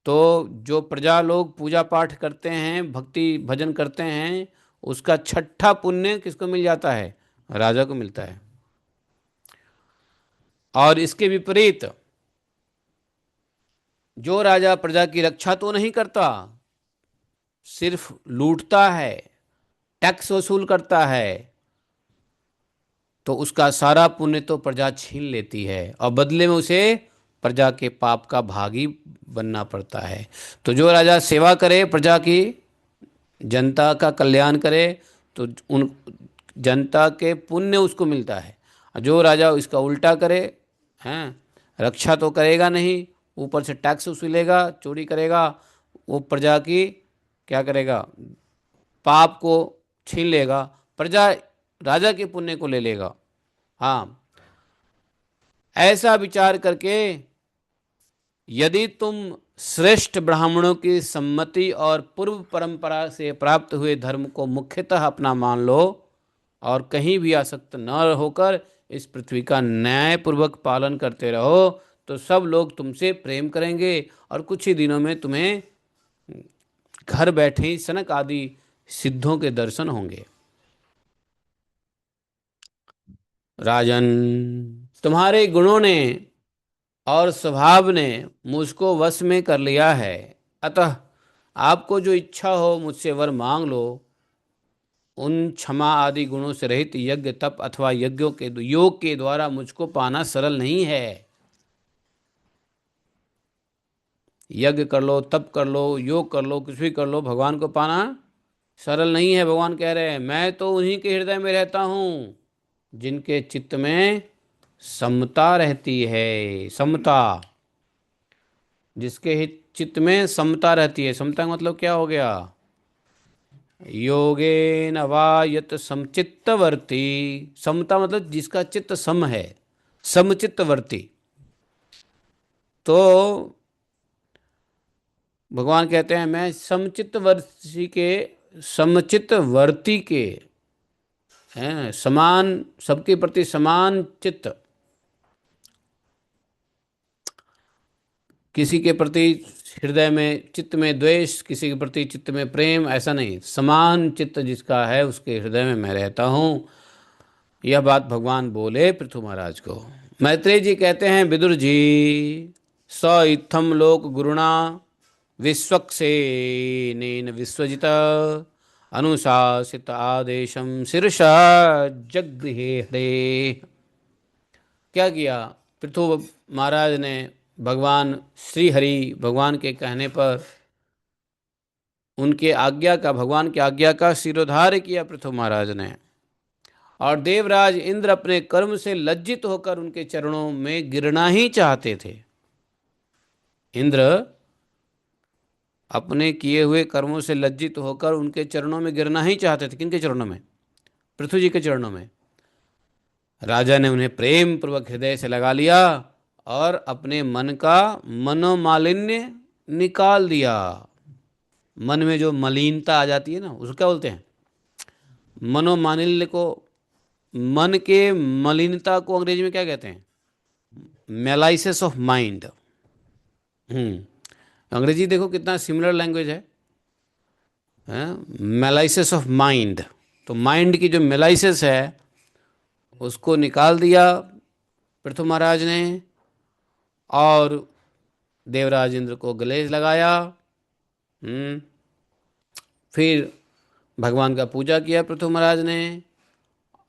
तो जो प्रजा लोग पूजा पाठ करते हैं, भक्ति भजन करते हैं, उसका 6ठा पुण्य किसको मिल जाता है? राजा को मिलता है। और इसके विपरीत जो राजा प्रजा की रक्षा तो नहीं करता, सिर्फ लूटता है, टैक्स वसूल करता है, तो उसका सारा पुण्य तो प्रजा छीन लेती है और बदले में उसे प्रजा के पाप का भागी बनना पड़ता है। तो जो राजा सेवा करे प्रजा की, जनता का कल्याण करे, तो उन जनता के पुण्य उसको मिलता है। और जो राजा इसका उल्टा करे, हैं, रक्षा तो करेगा नहीं, ऊपर से टैक्स वसूलेगा, चोरी करेगा, वो प्रजा की क्या करेगा? पाप को छीन लेगा, प्रजा राजा के पुण्य को ले लेगा। हाँ, ऐसा विचार करके यदि तुम श्रेष्ठ ब्राह्मणों की सम्मति और पूर्व परंपरा से प्राप्त हुए धर्म को मुख्यतः अपना मान लो और कहीं भी आसक्त न होकर इस पृथ्वी का न्यायपूर्वक पालन करते रहो, तो सब लोग तुमसे प्रेम करेंगे और कुछ ही दिनों में तुम्हें घर बैठे ही सनक आदि सिद्धों के दर्शन होंगे। राजन, तुम्हारे गुणों ने और स्वभाव ने मुझको वश में कर लिया है, अतः आपको जो इच्छा हो मुझसे वर मांग लो। उन क्षमा आदि गुणों से रहित यज्ञ तप अथवा यज्ञों के योग के द्वारा मुझको पाना सरल नहीं है। यज्ञ कर लो, तप कर लो, योग कर लो, कुछ भी कर लो, भगवान को पाना सरल नहीं है। भगवान कह रहे हैं मैं तो उन्हीं के हृदय में रहता हूँ जिनके चित्त में समता रहती है। समता, जिसके चित्त में समता रहती है। समता का मतलब क्या हो गया? योगेन वा यत समचित्तवर्ती। समता मतलब जिसका चित्त सम है, समचित्तवर्ती। तो भगवान कहते हैं मैं समचित्तवर्ती के हैं, समान, सबके प्रति समान चित्त, किसी के प्रति हृदय में चित्त में द्वेष, किसी के प्रति चित्त में प्रेम, ऐसा नहीं, समान चित्त जिसका है उसके हृदय में मैं रहता हूँ। यह बात भगवान बोले पृथु महाराज को। मैत्रेय जी कहते हैं विदुर जी, स इत्थम लोक गुरुणा विश्वक्सेनेन विश्वजित अनुशासित आदेशम शीर्षा जगृहे हरे। क्या किया पृथु महाराज ने? भगवान श्री हरि भगवान के कहने पर उनके आज्ञा का, भगवान की आज्ञा का शिरोधार्य किया पृथु महाराज ने। और देवराज इंद्र अपने कर्म से लज्जित होकर उनके चरणों में गिरना ही चाहते थे। इंद्र अपने किए हुए कर्मों से लज्जित होकर उनके चरणों में गिरना ही चाहते थे। किनके चरणों में? पृथु जी के चरणों में। राजा ने उन्हें प्रेम पूर्वक हृदय से लगा लिया और अपने मन का मनोमालिन्य निकाल दिया। मन में जो मलिनता आ जाती है ना, उसको क्या बोलते हैं? मनोमालिन्य को, मन के मलिनता को अंग्रेजी में क्या कहते हैं? मेलाइसिस ऑफ माइंड। अंग्रेजी देखो कितना सिमिलर लैंग्वेज है, मेलाइसिस ऑफ माइंड। तो माइंड की जो मेलाइसिस है उसको निकाल दिया पृथु महाराज ने, और देवराज इंद्र को गले लगाया। हम्म फिर भगवान का पूजा किया पृथु महाराज ने,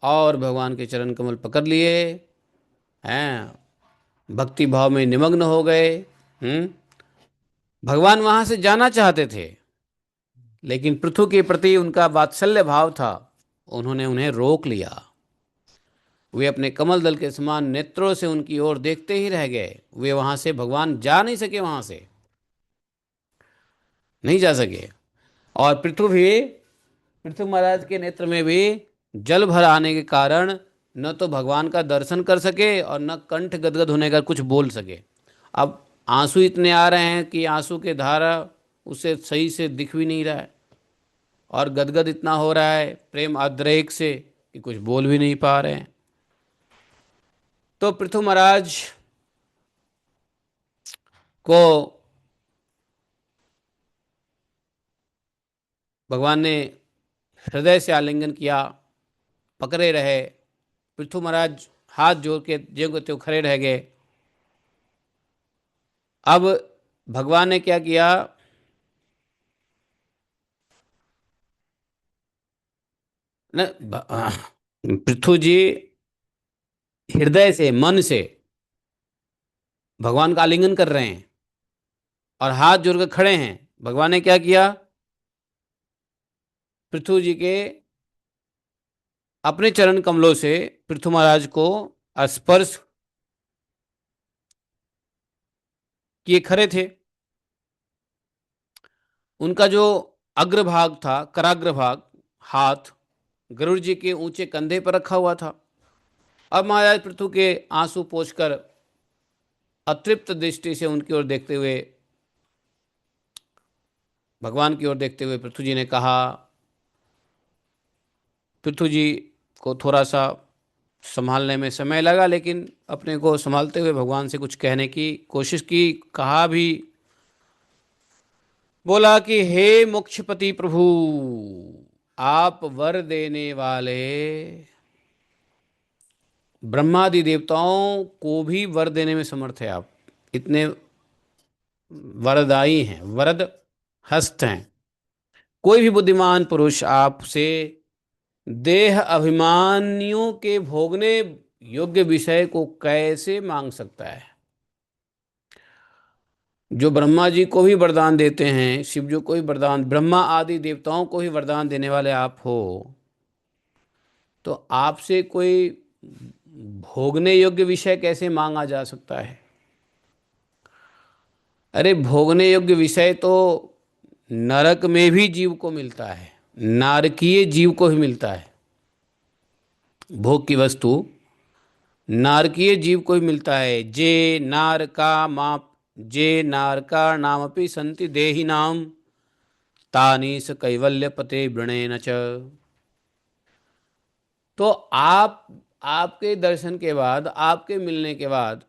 और भगवान के चरण कमल पकड़ लिए हैं, भक्ति भाव में निमग्न हो गए। भगवान वहां से जाना चाहते थे, लेकिन पृथु के प्रति उनका वात्सल्य भाव था, उन्होंने उन्हें रोक लिया। वे अपने कमल दल के समान नेत्रों से उनकी ओर देखते ही रह गए। वे वहां से, भगवान जा नहीं सके, वहां से नहीं जा सके। और पृथु महाराज के नेत्र में भी जल भर आने के कारण न तो भगवान का दर्शन कर सके और न कंठ गदगद होने का कुछ बोल सके। अब आंसू इतने आ रहे हैं कि आंसू के धारा उसे सही से दिख भी नहीं रहा है, और गदगद इतना हो रहा है प्रेम आद्रेक से कि कुछ बोल भी नहीं पा रहे हैं। तो पृथु महाराज को भगवान ने हृदय से आलिंगन किया, पकड़े रहे। पृथु महाराज हाथ जोड़ के ज्यों के त्यों खड़े रह गए। अब भगवान ने क्या किया, न पृथु जी हृदय से, मन से भगवान का आलिंगन कर रहे हैं और हाथ जोड़कर खड़े हैं। भगवान ने क्या किया, पृथु जी के अपने चरण कमलों से पृथु महाराज को स्पर्श किए खड़े थे। उनका जो अग्रभाग था, कराग्र भाग, हाथ गरुड़ जी के ऊंचे कंधे पर रखा हुआ था। अब महाराज पृथु के आंसू पोंछकर अतृप्त दृष्टि से उनकी ओर देखते हुए, भगवान की ओर देखते हुए पृथु जी ने कहा, पृथु जी को थोड़ा सा संभालने में समय लगा, लेकिन अपने को संभालते हुए भगवान से कुछ कहने की कोशिश की। कहा भी, बोला कि हे मोक्षपति प्रभु, आप वर देने वाले, ब्रह्मादि देवताओं को भी वर देने में समर्थ है। आप इतने वरदायी हैं, वरद हस्त हैं। कोई भी बुद्धिमान पुरुष आपसे देह अभिमानियों के भोगने योग्य विषय को कैसे मांग सकता है। जो ब्रह्मा जी को भी वरदान देते हैं, शिव जी को भी वरदान, ब्रह्मा आदि देवताओं को ही वरदान देने वाले आप हो, तो आपसे कोई भोगने योग्य विषय कैसे मांगा जा सकता है। अरे भोगने योग्य विषय तो नरक में भी जीव को मिलता है, नारकीय जीव को ही मिलता है। भोग की वस्तु नारकीय जीव को ही मिलता है। जे नारका नामपि संति देहि नाम तानि स कैवल्य पते वृणेन च। तो आपके दर्शन के बाद, आपके मिलने के बाद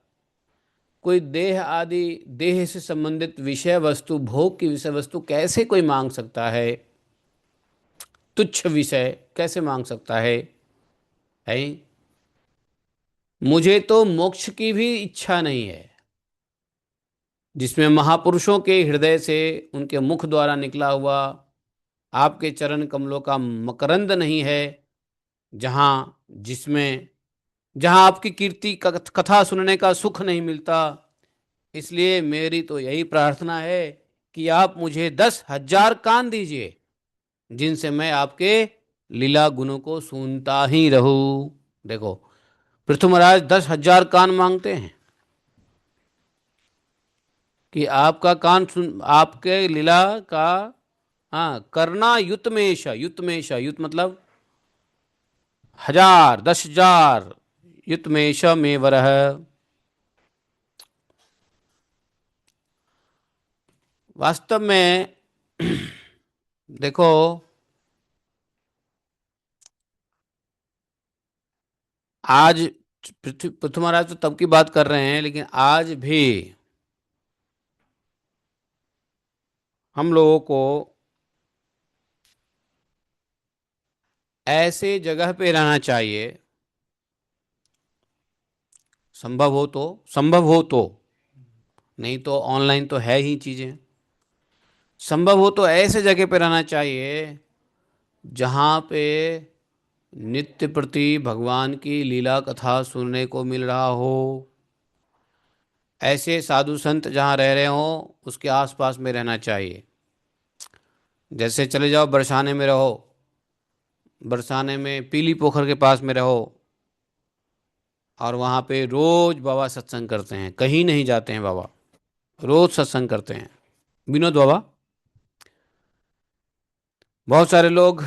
कोई देह आदि, देह से संबंधित विषय वस्तु, भोग की विषय वस्तु कैसे कोई मांग सकता है। तुच्छ विषय कैसे मांग सकता है? मुझे तो मोक्ष की भी इच्छा नहीं है, जिसमें महापुरुषों के हृदय से, उनके मुख द्वारा निकला हुआ आपके चरण कमलों का मकरंद नहीं है, जहाँ आपकी कीर्ति कथा सुनने का सुख नहीं मिलता। इसलिए मेरी तो यही प्रार्थना है कि आप मुझे 10,000 कान दीजिए, जिनसे मैं आपके लीला गुणों को सुनता ही रहूं। देखो, पृथु महाराज 10,000 कान मांगते हैं कि आपका कान सुन, आपके लीला का, हाँ, करना युतमेश। युतमेश, युत मतलब 1,000, 10,000, युतमेश में वरह। वास्तव में देखो, आज पृथ्वी महाराज तो तब की बात कर रहे हैं, लेकिन आज भी हम लोगों को ऐसे जगह पे रहना चाहिए, संभव हो तो, नहीं तो ऑनलाइन तो है ही चीजें। संभव हो तो ऐसे जगह पे रहना चाहिए जहाँ पे नित्य प्रति भगवान की लीला कथा सुनने को मिल रहा हो। ऐसे साधु संत जहाँ रह रहे हो उसके आसपास में रहना चाहिए। जैसे चले जाओ बरसाने में रहो, बरसाने में पीली पोखर के पास में रहो, और वहाँ पे रोज बाबा सत्संग करते हैं, कहीं नहीं जाते हैं बाबा, रोज सत्संग करते हैं विनोद बाबा। बहुत सारे लोग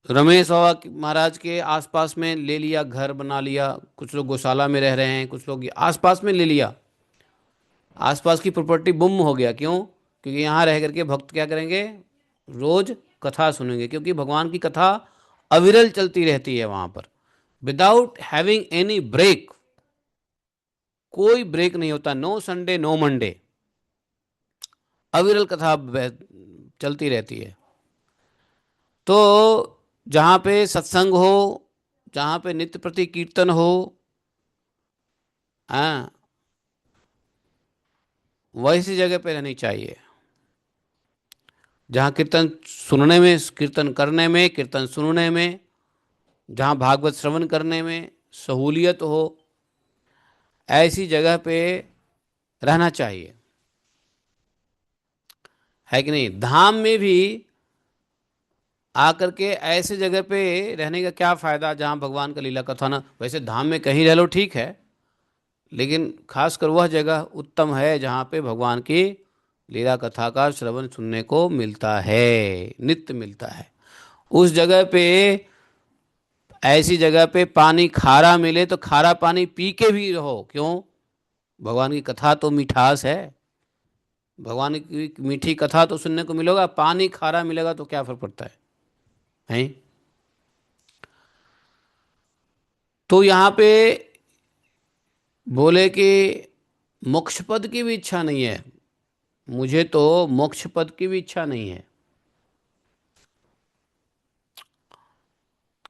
रमेश बाबा महाराज के आसपास में ले लिया, घर बना लिया, कुछ लोग गौशाला में रह रहे हैं, कुछ लोग आसपास में ले लिया, आसपास की प्रॉपर्टी बुम हो गया। क्यों? क्योंकि यहाँ रह करके भक्त क्या करेंगे, रोज कथा सुनेंगे, क्योंकि भगवान की कथा अविरल चलती रहती है वहाँ पर, विदाउट हैविंग एनी ब्रेक। कोई ब्रेक नहीं होता, नो संडे नो मंडे, अविरल कथा चलती रहती है। तो जहाँ पे सत्संग हो, जहाँ पे नित्य प्रति कीर्तन हो, हाँ, वैसी जगह पे रहनी चाहिए जहाँ कीर्तन सुनने में, कीर्तन करने में, कीर्तन सुनने में, जहाँ भागवत श्रवण करने में सहूलियत हो, ऐसी जगह पे रहना चाहिए, है कि नहीं। धाम में भी आकर के ऐसे जगह पे रहने का क्या फ़ायदा जहाँ भगवान का लीला कथा ना, वैसे धाम में कहीं रह लो ठीक है, लेकिन खासकर वह जगह उत्तम है जहाँ पे भगवान की लीला कथा का श्रवण सुनने को मिलता है, नित्य मिलता है। उस जगह पे, ऐसी जगह पे पानी खारा मिले तो खारा पानी पी के भी रहो। क्यों? भगवान की कथा तो मिठास है, भगवान की मीठी कथा तो सुनने को मिलेगा, पानी खारा मिलेगा तो क्या फर्क पड़ता है, हैं? तो यहाँ पे बोले कि मोक्ष पद की भी इच्छा नहीं है, मुझे तो मोक्ष पद की भी इच्छा नहीं है।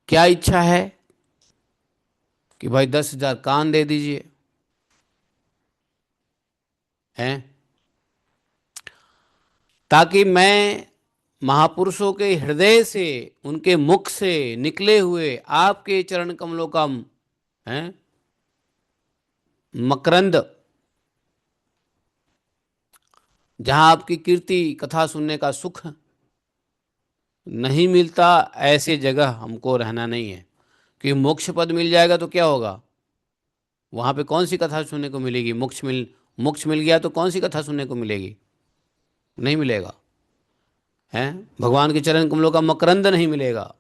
क्या इच्छा है कि भाई 10,000 कान दे दीजिए, हैं, ताकि मैं महापुरुषों के हृदय से, उनके मुख से निकले हुए आपके चरण कमलों का, हैं, मकरंद, जहां आपकी कीर्ति कथा सुनने का सुख नहीं मिलता, ऐसे जगह हमको रहना नहीं है। कि मोक्ष पद मिल जाएगा तो क्या होगा, वहां पे कौन सी कथा सुनने को मिलेगी? मोक्ष मिल गया तो कौन सी कथा सुनने को मिलेगी? नहीं मिलेगा, हैं। भगवान के चरण कमलों का मकरंद नहीं मिलेगा,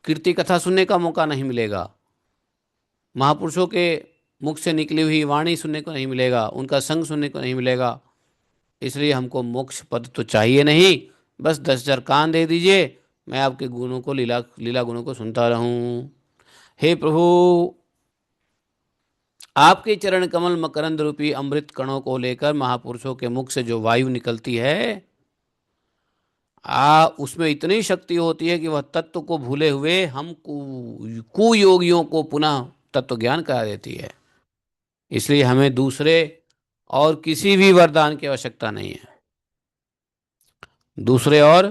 कीर्ति कथा सुनने का मौका नहीं मिलेगा, महापुरुषों के मुख से निकली हुई वाणी सुनने को नहीं मिलेगा, उनका संग सुनने को नहीं मिलेगा। इसलिए हमको मोक्ष पद तो चाहिए नहीं, बस 10,000 कान दे दीजिए, मैं आपके गुणों को, लीला लीला गुणों को सुनता रहूं। हे प्रभु, आपके चरण कमल मकरंद रूपी अमृत कणों को लेकर महापुरुषों के मुख से जो वायु निकलती है, उसमें इतनी शक्ति होती है कि वह तत्व को भूले हुए हम कुयोगियों को पुनः तत्व ज्ञान करा देती है। इसलिए हमें दूसरे और किसी भी वरदान की आवश्यकता नहीं है, दूसरे और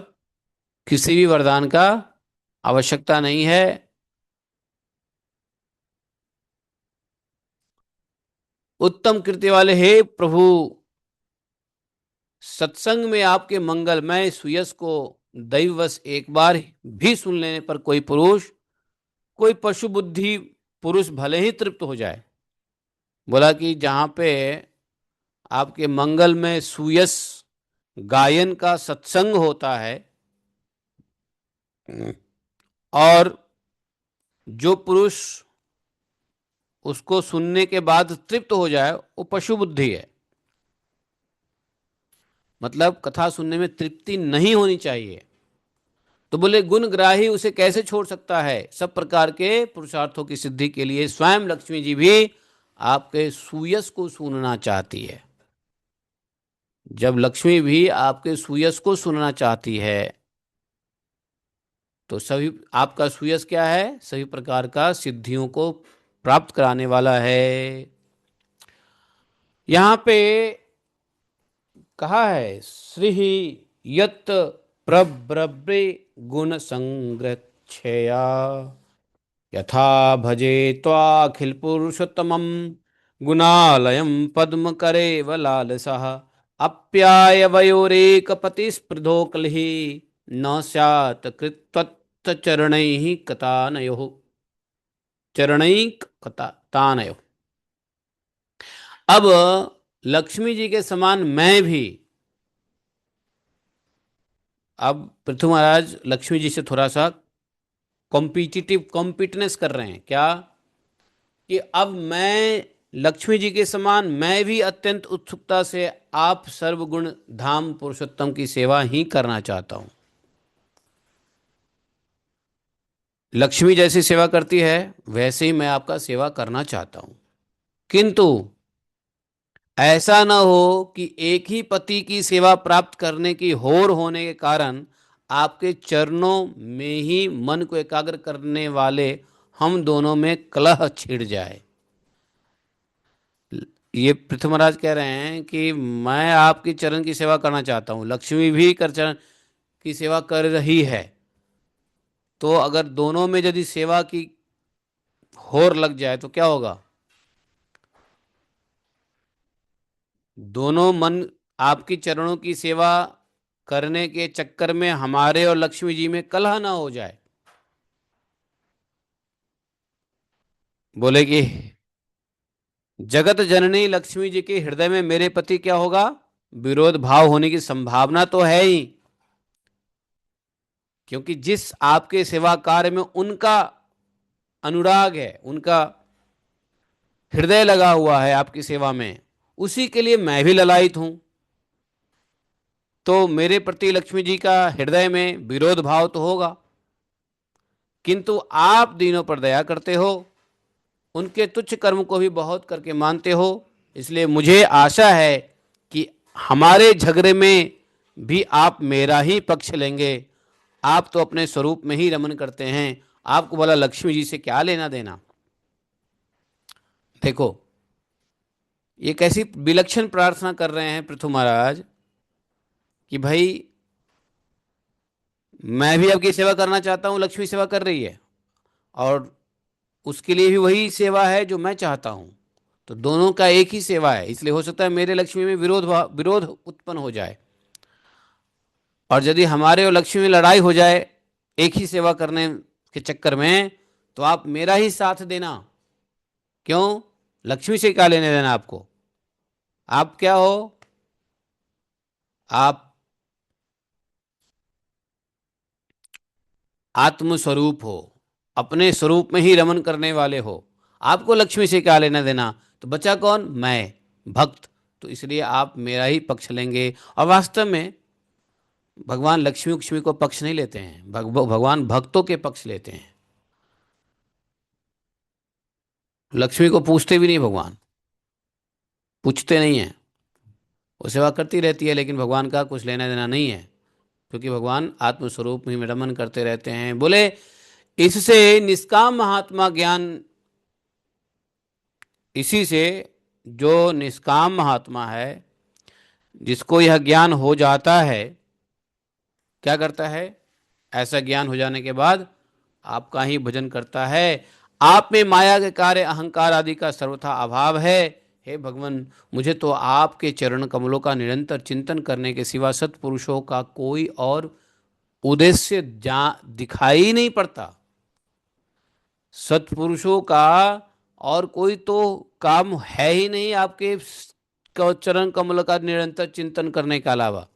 किसी भी वरदान का आवश्यकता नहीं है। उत्तम कृत्य वाले हे प्रभु, सत्संग में आपके मंगलमय सुयस को दैववश एक बार भी सुन लेने पर कोई पुरुष, कोई पशु बुद्धि पुरुष भले ही तृप्त हो जाए। बोला कि जहाँ पे आपके मंगल में सुयस गायन का सत्संग होता है, और जो पुरुष उसको सुनने के बाद तृप्त हो जाए, वो पशु बुद्धि है। मतलब कथा सुनने में तृप्ति नहीं होनी चाहिए, तो बोले गुणग्राही उसे कैसे छोड़ सकता है? सब प्रकार के पुरुषार्थों की सिद्धि के लिए स्वयं लक्ष्मी जी भी आपके सुयस को सुनना चाहती है। जब लक्ष्मी भी आपके सुयस को सुनना चाहती है तो सभी, आपका सुयस क्या है? सभी प्रकार का सिद्धियों को प्राप्त कराने वाला है। यहां पे कहा है श्री यत प्रब्रव्रे गुण संग्रहया यथा भजे त्वाखिल पुरुषोत्तमं गुणालयं पद्म करेव लालसः अप्यायवयोरेकपति स्पृधो क्लिः न स्यात् कृत्वत्तचरणैः कतानयोः चरणैक तानयोः। अब लक्ष्मी जी के समान मैं भी, अब पृथु महाराज लक्ष्मी जी से थोड़ा सा कॉम्पिटिटनेस कर रहे हैं क्या, कि अब मैं लक्ष्मी जी के समान मैं भी अत्यंत उत्सुकता से आप सर्वगुण धाम पुरुषोत्तम की सेवा ही करना चाहता हूं। लक्ष्मी जैसी सेवा करती है वैसे ही मैं आपका सेवा करना चाहता हूं, किंतु ऐसा न हो कि एक ही पति की सेवा प्राप्त करने की होर होने के कारण आपके चरणों में ही मन को एकाग्र करने वाले हम दोनों में कलह छिड़ जाए। ये पृथ्वीराज कह रहे हैं कि मैं आपकी चरण की सेवा करना चाहता हूँ, लक्ष्मी भी कर चरण की सेवा कर रही है, तो अगर दोनों में यदि सेवा की होर लग जाए तो क्या होगा? दोनों मन आपकी चरणों की सेवा करने के चक्कर में हमारे और लक्ष्मी जी में कलह ना हो जाए। बोले कि जगत जननी लक्ष्मी जी के हृदय में मेरे प्रति क्या होगा? विरोध भाव होने की संभावना तो है ही, क्योंकि जिस आपके सेवा कार्य में उनका अनुराग है, उनका हृदय लगा हुआ है आपकी सेवा में, उसी के लिए मैं भी ललायित हूं। तो मेरे प्रति लक्ष्मी जी का हृदय में विरोध भाव तो होगा, किंतु आप दीनों पर दया करते हो, उनके तुच्छ कर्म को भी बहुत करके मानते हो, इसलिए मुझे आशा है कि हमारे झगड़े में भी आप मेरा ही पक्ष लेंगे। आप तो अपने स्वरूप में ही रमन करते हैं, आपको बोला लक्ष्मी जी से क्या लेना देना। देखो ये कैसी विलक्षण प्रार्थना कर रहे हैं पृथु महाराज कि भाई मैं भी आपकी सेवा करना चाहता हूं, लक्ष्मी सेवा कर रही है और उसके लिए भी वही सेवा है जो मैं चाहता हूं, तो दोनों का एक ही सेवा है, इसलिए हो सकता है मेरे लक्ष्मी में विरोध उत्पन्न हो जाए, और यदि हमारे और लक्ष्मी में लड़ाई हो जाए एक ही सेवा करने के चक्कर में, तो आप मेरा ही साथ देना। क्यों? लक्ष्मी से क्या लेने देना आपको? आप क्या हो? आप आत्मस्वरूप हो, अपने स्वरूप में ही रमन करने वाले हो, आपको लक्ष्मी से क्या लेना देना? तो बचा कौन? मैं, भक्त। तो इसलिए आप मेरा ही पक्ष लेंगे। और वास्तव में भगवान लक्ष्मी को पक्ष नहीं लेते हैं, भगवान भक्तों के पक्ष लेते हैं। लक्ष्मी को पूछते भी नहीं, भगवान पूछते नहीं है, वो सेवा करती रहती है, लेकिन भगवान का कुछ लेना देना नहीं है, क्योंकि भगवान आत्मस्वरूप में रमन करते रहते हैं। बोले इससे निष्काम महात्मा ज्ञान, इसी से जो निष्काम महात्मा है जिसको यह ज्ञान हो जाता है, क्या करता है? ऐसा ज्ञान हो जाने के बाद आपका ही भजन करता है। आप में माया के कार्य अहंकार आदि का सर्वथा अभाव है। हे भगवान, मुझे तो आपके चरण कमलों का निरंतर चिंतन करने के सिवा सत्पुरुषों का कोई और उद्देश्य दिखाई नहीं पड़ता। सत्पुरुषों का और कोई तो काम है ही नहीं आपके चरण कमल का निरंतर चिंतन करने के अलावा,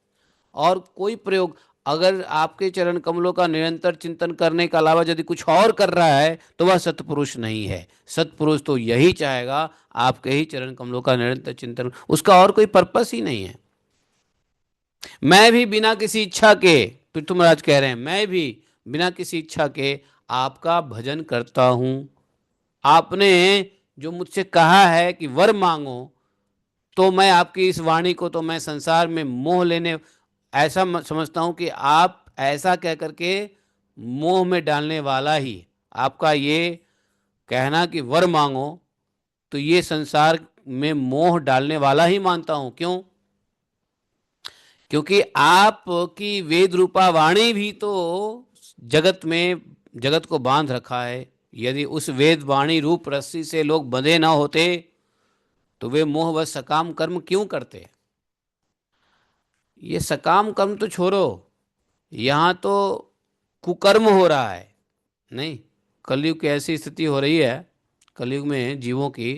और कोई प्रयोग अगर आपके चरण कमलों का निरंतर चिंतन करने के अलावा यदि कुछ और कर रहा है तो वह सत्पुरुष नहीं है। सत्पुरुष तो यही चाहेगा आपके ही चरण कमलों का निरंतर चिंतन, उसका और कोई पर्पस ही नहीं है। मैं भी बिना किसी इच्छा के पृथु महाराज कह रहे हैं, मैं भी बिना किसी इच्छा के आपका भजन करता हूँ। आपने जो मुझसे कहा है कि वर मांगो, तो मैं आपकी इस वाणी को तो मैं संसार में मोह लेने ऐसा समझता हूँ कि आप ऐसा कह करके मोह में डालने वाला ही, आपका ये कहना कि वर मांगो, तो ये संसार में मोह डालने वाला ही मानता हूं। क्यों? क्योंकि आपकी वेद रूपा वाणी भी तो जगत में जगत को बांध रखा है। यदि उस वेद वाणी रूप रस्सी से लोग बंधे ना होते तो वे मोहवश सकाम कर्म क्यों करते? ये सकाम कर्म तो छोड़ो, यहाँ तो कुकर्म हो रहा है। नहीं, कलयुग की ऐसी स्थिति हो रही है, कलयुग में जीवों की,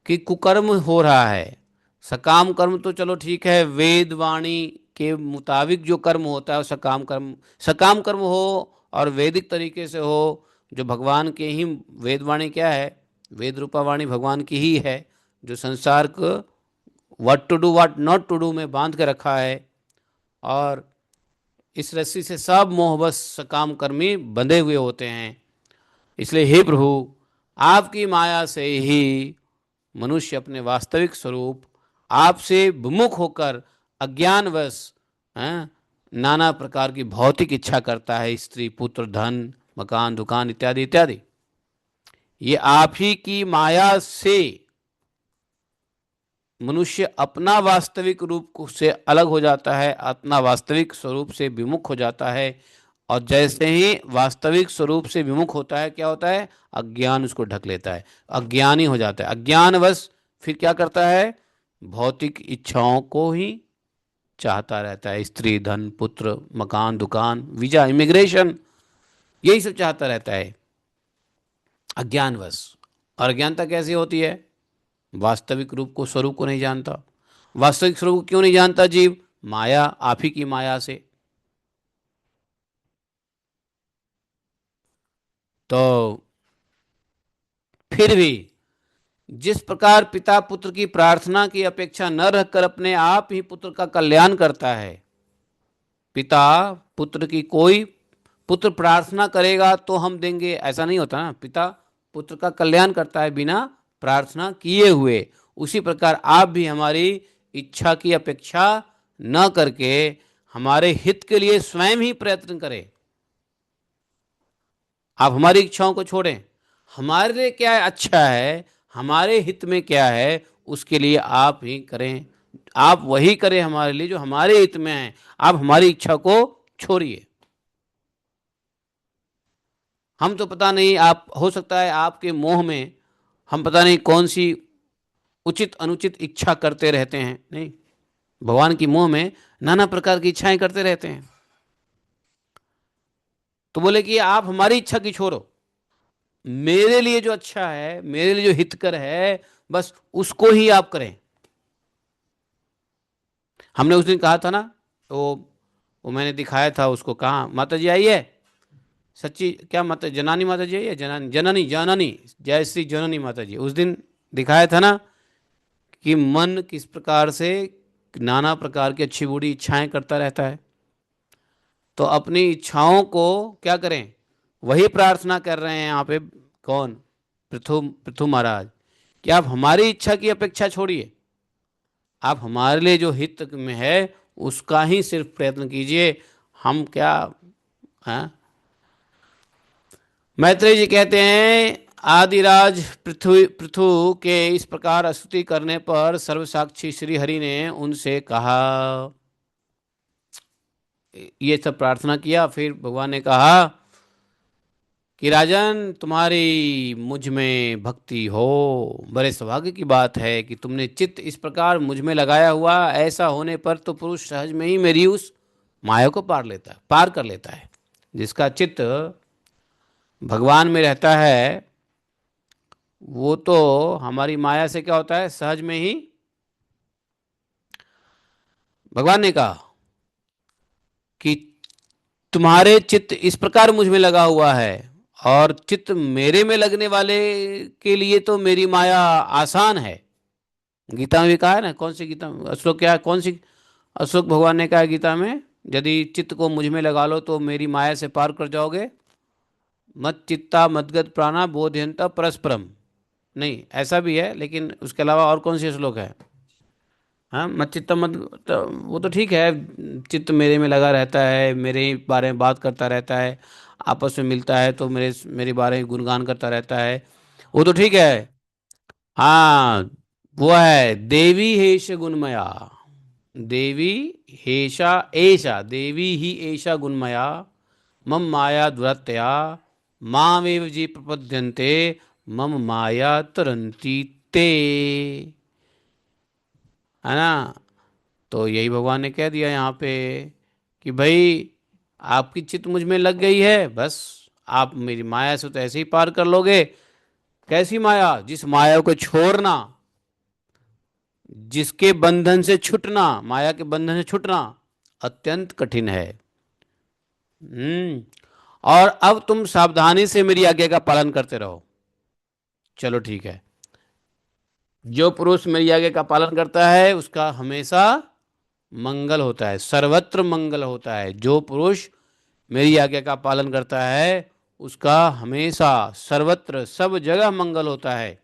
कि कुकर्म हो रहा है। सकाम कर्म तो चलो ठीक है, वेद वाणी के मुताबिक जो कर्म होता है वो सकाम कर्म हो और वैदिक तरीके से हो, जो भगवान के ही, वेद वाणी क्या है? वेद रूपा वाणी भगवान की ही है, जो संसार को what to do what not to do में बांध के रखा है। और इस रस्सी से सब मोहबस सकाम कर्मी बंधे हुए होते हैं। इसलिए हे प्रभु, आपकी माया से ही मनुष्य अपने वास्तविक स्वरूप आपसे विमुख होकर अज्ञानवश नाना प्रकार की भौतिक इच्छा करता है, स्त्री पुत्र धन मकान दुकान इत्यादि इत्यादि। ये आप ही की माया से मनुष्य अपना वास्तविक रूप से अलग हो जाता है, अपना वास्तविक स्वरूप से विमुख हो जाता है। और जैसे ही वास्तविक स्वरूप से विमुख होता है, क्या होता है? अज्ञान उसको ढक लेता है, अज्ञानी हो जाता है। अज्ञानवश फिर क्या करता है? भौतिक इच्छाओं को ही चाहता रहता है, स्त्री धन पुत्र मकान दुकान वीजा इमिग्रेशन, यही सब चाहता रहता है अज्ञानवश। और अज्ञानता कैसी होती है? वास्तविक रूप को स्वरूप को नहीं जानता। वास्तविक स्वरूप क्यों नहीं जानता जीव? माया, आप ही की माया से। तो फिर भी जिस प्रकार पिता पुत्र की प्रार्थना की अपेक्षा न रखकर अपने आप ही पुत्र का कल्याण करता है, पिता पुत्र की, कोई पुत्र प्रार्थना करेगा तो हम देंगे ऐसा नहीं होता ना, पिता पुत्र का कल्याण करता है बिना प्रार्थना किए हुए। उसी प्रकार आप भी हमारी इच्छा की अपेक्षा न करके हमारे हित के लिए स्वयं ही प्रयत्न करें। आप हमारी इच्छाओं को छोड़ें, हमारे लिए क्या अच्छा है, हमारे हित में क्या है, उसके लिए आप ही करें। आप वही करें हमारे लिए जो हमारे हित में है। आप हमारी इच्छा को छोड़िए। हम तो पता नहीं, आप हो सकता है आपके मोह में हम पता नहीं कौन सी उचित अनुचित इच्छा करते रहते हैं। नहीं, भगवान की मोह में नाना प्रकार की इच्छाएं करते रहते हैं। तो बोले कि आप हमारी इच्छा की छोड़ो, मेरे लिए जो अच्छा है, मेरे लिए जो हितकर है, बस उसको ही आप करें। हमने उस दिन कहा था ना, वो मैंने दिखाया था उसको, कहा माता जी आई है सच्ची, क्या माता जनानी माता जी आई है, जनानी जननी जननी जय श्री जननी माता जी। उस दिन दिखाया था ना कि मन किस प्रकार से नाना प्रकार की अच्छी बुरी इच्छाएं करता रहता है। तो अपनी इच्छाओं को क्या करें? वही प्रार्थना कर रहे हैं यहाँ पे, कौन? पृथु पृथु महाराज, कि आप हमारी इच्छा की अपेक्षा छोड़िए, आप हमारे लिए जो हित में है उसका ही सिर्फ प्रयत्न कीजिए। हम क्या हैं? मैत्रेय जी कहते हैं, आदिराज पृथु के इस प्रकार स्तुति करने पर सर्वसाक्षी श्री हरि ने उनसे कहा, ये सब प्रार्थना किया। फिर भगवान ने कहा कि राजन, तुम्हारी मुझ में भक्ति हो, बड़े सौभाग्य की बात है कि तुमने चित्त इस प्रकार मुझ में लगाया हुआ। ऐसा होने पर तो पुरुष सहज में ही मेरी उस माया को पार कर लेता है। जिसका चित्त भगवान में रहता है वो तो हमारी माया से क्या होता है? सहज में ही। भगवान ने कहा कि तुम्हारे चित्त इस प्रकार मुझ में लगा हुआ है, और चित्त मेरे में लगने वाले के लिए तो मेरी माया आसान है। गीता में भी कहा है ना, कौन सी गीता में श्लोक, क्या कौन सी श्लोक भगवान ने कहा है गीता में? यदि चित्त को मुझ में लगा लो तो मेरी माया से पार कर जाओगे। मत चित्ता मदगत प्राणा बोधयंता परस्परम, नहीं ऐसा भी है, लेकिन उसके अलावा और कौन से श्लोक है? हाँ, मत चित्ता मत, तो वो तो ठीक है। चित्त मेरे में लगा रहता है, मेरे ही बारे में बात करता रहता है, आपस में मिलता है तो मेरे बारे में गुणगान करता रहता है, वो तो ठीक है। हाँ, वो है देवी हेश गुणमया। देवी हेशा एषा, देवी ही एषा गुणमया, मम माया दुरत्यया मामेव जी प्रपद्यन्ते, मम माया तरंती ते, है ना। तो यही भगवान ने कह दिया यहाँ पे कि भाई आपकी चित्त मुझ में लग गई है, बस आप मेरी माया से तो ऐसे ही पार कर लोगे। कैसी माया? जिस माया को छोड़ना, जिसके बंधन से छूटना, माया के बंधन से छूटना अत्यंत कठिन है। हम्म। और अब तुम सावधानी से मेरी आज्ञा का पालन करते रहो। चलो ठीक है। जो पुरुष मेरी आज्ञा का पालन करता है उसका हमेशा मंगल होता है, सर्वत्र मंगल होता है। जो पुरुष मेरी आज्ञा का पालन करता है उसका हमेशा सर्वत्र सब जगह मंगल होता है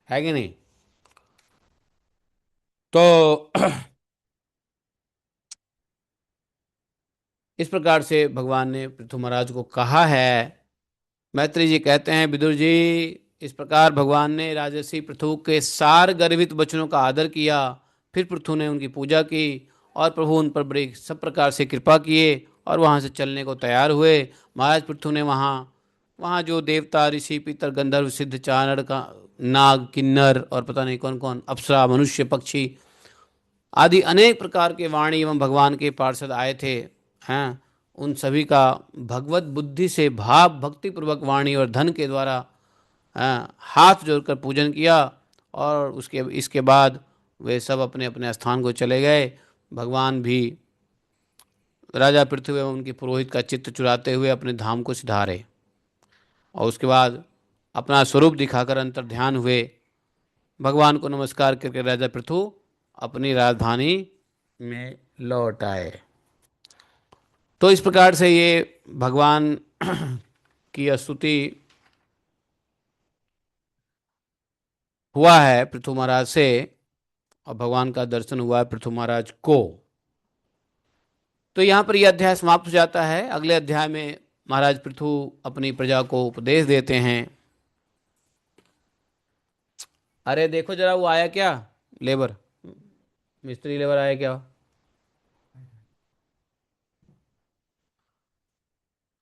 कि नहीं? तो इस प्रकार से भगवान ने पृथु महाराज को कहा है। मैत्री जी कहते हैं, विदुर जी, इस प्रकार भगवान ने राजर्षि पृथु के सार गर्भित वचनों का आदर किया। फिर पृथु ने उनकी पूजा की और प्रभु उन पर बड़ी सब प्रकार से कृपा किए और वहाँ से चलने को तैयार हुए। महाराज पृथु ने वहाँ वहाँ जो देवता ऋषि पितर गंधर्व सिद्ध चारण का नाग किन्नर और पता नहीं कौन कौन अप्सरा मनुष्य पक्षी आदि अनेक प्रकार के वाणी एवं भगवान के पार्षद आए थे, हैं, उन सभी का भगवत बुद्धि से भाव भक्ति पूर्वक वाणी और धन के द्वारा, हैं, हाथ जोड़कर पूजन किया। और उसके इसके बाद वे सब अपने अपने स्थान को चले गए। भगवान भी राजा पृथ्वी एवं उनके पुरोहित का चित्त चुराते हुए अपने धाम को सिधारे और उसके बाद अपना स्वरूप दिखाकर अंतर ध्यान हुए। भगवान को नमस्कार करके राजा पृथु अपनी राजधानी में लौट आए। तो इस प्रकार से ये भगवान की स्तुति हुआ है पृथु महाराज से और भगवान का दर्शन हुआ है पृथु महाराज को। तो यहाँ पर यह अध्याय समाप्त हो जाता है। अगले अध्याय में महाराज पृथु अपनी प्रजा को उपदेश देते हैं। अरे देखो जरा, वो आया क्या? लेबर, मिस्त्री लेबर आया क्या?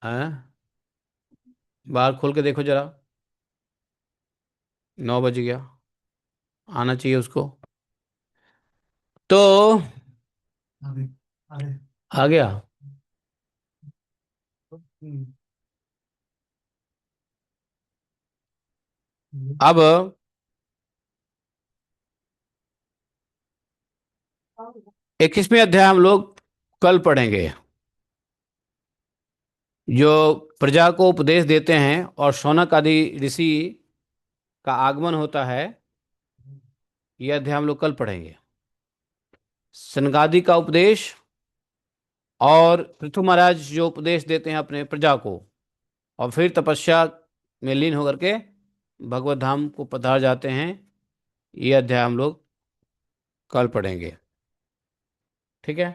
हैं? बाहर खोल के देखो जरा। 9 बज गया, आना चाहिए उसको। तो आ गया। अब 21वें अध्याय हम लोग कल पढ़ेंगे। जो प्रजा को उपदेश देते हैं और शौनक आदि ऋषि का आगमन होता है, यह अध्याय हम लोग कल पढ़ेंगे। सनकादि का उपदेश और पृथु महाराज जो उपदेश देते हैं अपने प्रजा को, और फिर तपस्या में लीन होकर के भगवत धाम को पधार जाते हैं। ये अध्याय हम लोग कल पढ़ेंगे, ठीक है।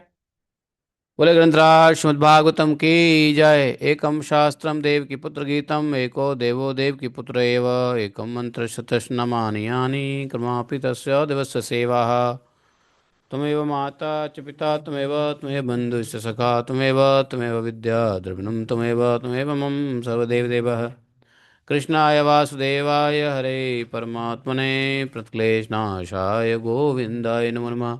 बोले ग्रंथराज श्रीमद्भागवतम की जय। एकम शास्त्रम देव की पुत्र गीतम, एको देवो देव की पुत्र एव, एकम मंत्र शतस्नमानि यानि क्रमापि तस्य दिवस्य सेवा। त्वमेव माता च पिता त्वमेव त्वमेव बन्धुश्च सखा त्वमेव त्वमेव विद्या द्रविणं त्वमेव त्वमेव मम सर्वदेवदेवः। कृष्णाय वासुदेवाय हरे परमात्मने प्रणतक्लेशनाशाय गोविन्दाय नमो नमः।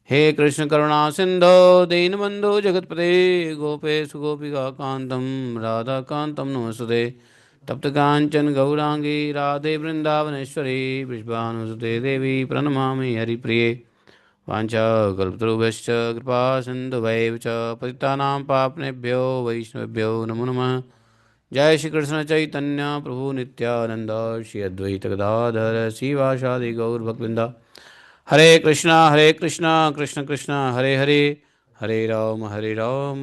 हे कृष्ण करुणा सिंधो दीनबंधो जगतपते गोपेश गोपिका कांतम राधा कांतम नमस्ते। तप्त कांचन गौरांगी राधे वृंदावनेश्वरी वृषभानुसुते देवी प्रणमामि हरिप्रिये। वाञ्छाकल्पतरुभ्यश्च कृपा सिन्धुभैव च पतितानां पापनेभ्यो वैष्णवेभ्यो नमो नमः। जय श्री कृष्ण चैतन्य प्रभु नित्यानंद श्री अद्वैत गदाधर श्रीवासादि गौर भक्तवृंदा। हरे कृष्णा कृष्ण कृष्ण हरे हरे, हरे राम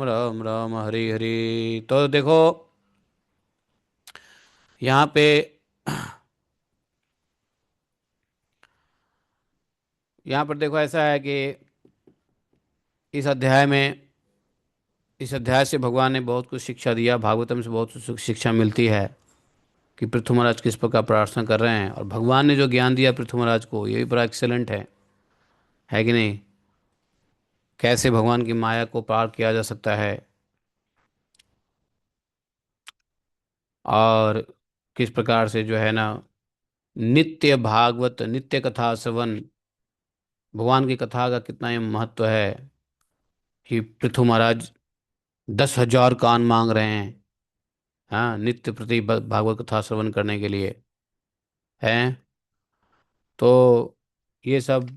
राम राम हरे हरे। तो देखो यहाँ पे यहाँ पर देखो ऐसा है कि इस अध्याय में, इस अध्याय से भगवान ने बहुत कुछ शिक्षा दिया। भागवतम से बहुत कुछ शिक्षा मिलती है कि पृथु महाराज किस प्रकार प्रार्थना कर रहे हैं, और भगवान ने जो ज्ञान दिया पृथु महाराज को ये भी बड़ा एक्सेलेंट है कि नहीं? कैसे भगवान की माया को पार किया जा सकता है, और किस प्रकार से जो है ना नित्य भागवत नित्य कथा श्रवण, भगवान की कथा का कितना ही महत्व है कि पृथु महाराज 10,000 कान मांग रहे हैं, हाँ, नित्य प्रति भागवत कथा श्रवण करने के लिए हैं। तो ये सब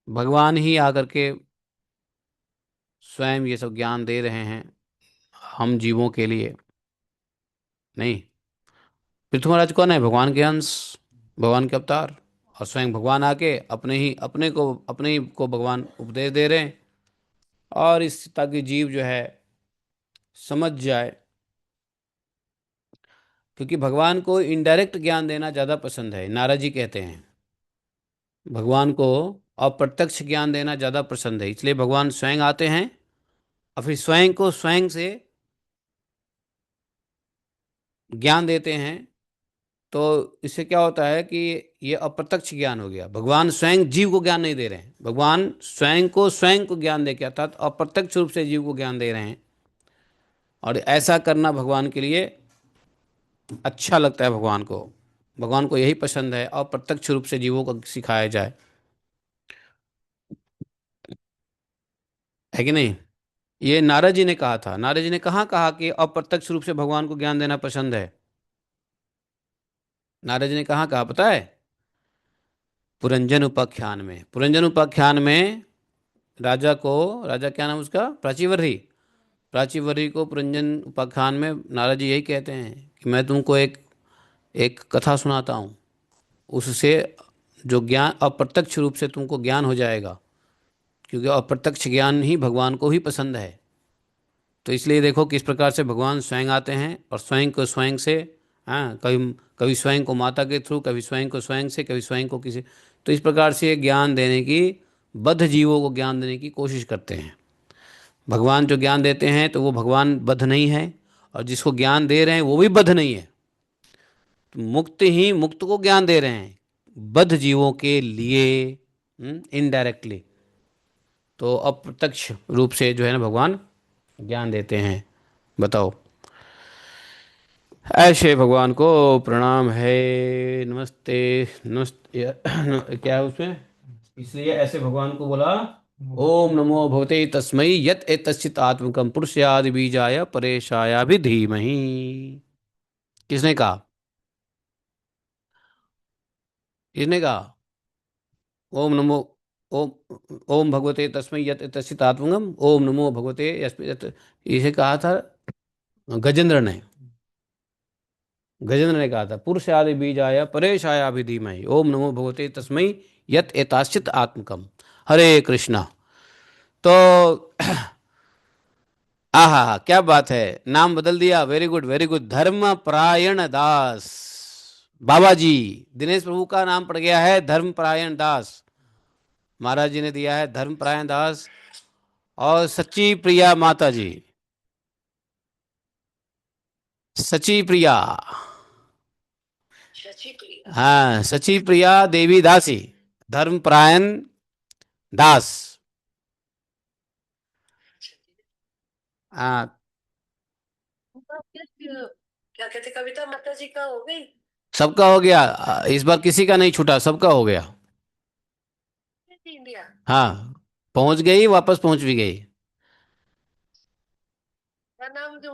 भगवान ही आकर के स्वयं ये सब ज्ञान दे रहे हैं हम जीवों के लिए, नहीं। पृथ्वी महाराज कौन है? भगवान के अंश, भगवान के अवतार, और स्वयं भगवान आके अपने ही को भगवान उपदेश दे रहे हैं, और इस ताकि जीव जो है समझ जाए। क्योंकि भगवान को इनडायरेक्ट ज्ञान देना ज़्यादा पसंद है, नारद जी कहते हैं भगवान को अप्रत्यक्ष ज्ञान देना ज़्यादा पसंद है, इसलिए भगवान स्वयं आते हैं और फिर स्वयं को स्वयं से ज्ञान देते हैं। तो इससे क्या होता है कि ये अप्रत्यक्ष ज्ञान हो गया, भगवान स्वयं जीव को ज्ञान नहीं दे रहे हैं, भगवान स्वयं को ज्ञान दे के अर्थात अप्रत्यक्ष रूप से जीव को ज्ञान दे रहे हैं। और ऐसा करना भगवान के लिए अच्छा लगता है, भगवान को यही पसंद है, अप्रत्यक्ष रूप से जीवों को सिखाया जाए, है कि नहीं? ये नारद जी ने कहा था। नारद जी ने कहाँ कहा कि अप्रत्यक्ष रूप से भगवान को ज्ञान देना पसंद है? नारद जी ने कहाँ कहा पता है? पुरंजन उपाख्यान में। पुरंजन उपाख्यान में राजा क्या नाम उसका, प्राचीवर्री, प्राचीवर्री को पुरंजन उपाख्यान में नारद जी यही कहते हैं कि मैं तुमको एक एक कथा सुनाता हूँ, उससे जो ज्ञान अप्रत्यक्ष रूप से तुमको ज्ञान हो जाएगा, क्योंकि अप्रत्यक्ष ज्ञान ही भगवान को ही पसंद है। तो इसलिए देखो किस प्रकार से भगवान स्वयं आते हैं और स्वयं को स्वयं से, हाँ, कभी कभी स्वयं को माता के थ्रू, कभी स्वयं को स्वयं से, कभी स्वयं को किसी, तो इस प्रकार से ज्ञान देने की, बद्ध जीवों को ज्ञान देने की कोशिश करते हैं। भगवान जो ज्ञान देते हैं तो वो भगवान बद्ध नहीं है, और जिसको ज्ञान दे रहे हैं वो भी बद्ध नहीं है। तो मुक्त ही मुक्त को ज्ञान दे रहे हैं, बद्ध जीवों के लिए इनडायरेक्टली। तो अप्रत्यक्ष रूप से जो है ना भगवान ज्ञान देते हैं। बताओ, ऐसे भगवान को प्रणाम है, नमस्ते, नमस्ते क्या है उसमें, इसलिए ऐसे भगवान को बोला ओम नमो भगवते तस्मै यत एतच्चित आत्मकम पुरुषादि बीजाय परेशाया भी धीमहि। किसने कहा? किसने कहा? ओम नमो, ओम ओम भगवते तस्मै यत एतच्चित आत्मकम, ओम नमो भगवते इसे कहा था गजेंद्र ने। गजेंद्र ने कहा था पुरुष आदि बीज आया परेश आया विधिमय ओम नमो भगवते तस्मै यत एताश्चित आत्मकम। हरे कृष्णा। तो आहा क्या बात है, नाम बदल दिया, वेरी गुड वेरी गुड, धर्मपरायण दास। बाबा जी, दिनेश प्रभु का नाम पड़ गया है धर्मपरायण दास, महाराज जी ने दिया है धर्मपरायण दास। और सच्ची प्रिया माता जी, सची प्रिया, हाँ, सची प्रिया देवी दासी, धर्मपरायण दास। हाँ, क्या कहते, कविता माता जी का हो गई? सबका हो गया, इस बार किसी का नहीं छूटा, सबका हो गया। इंडिया हाँ, पहुंच गई, वापस पहुंच भी गई। का नाम जो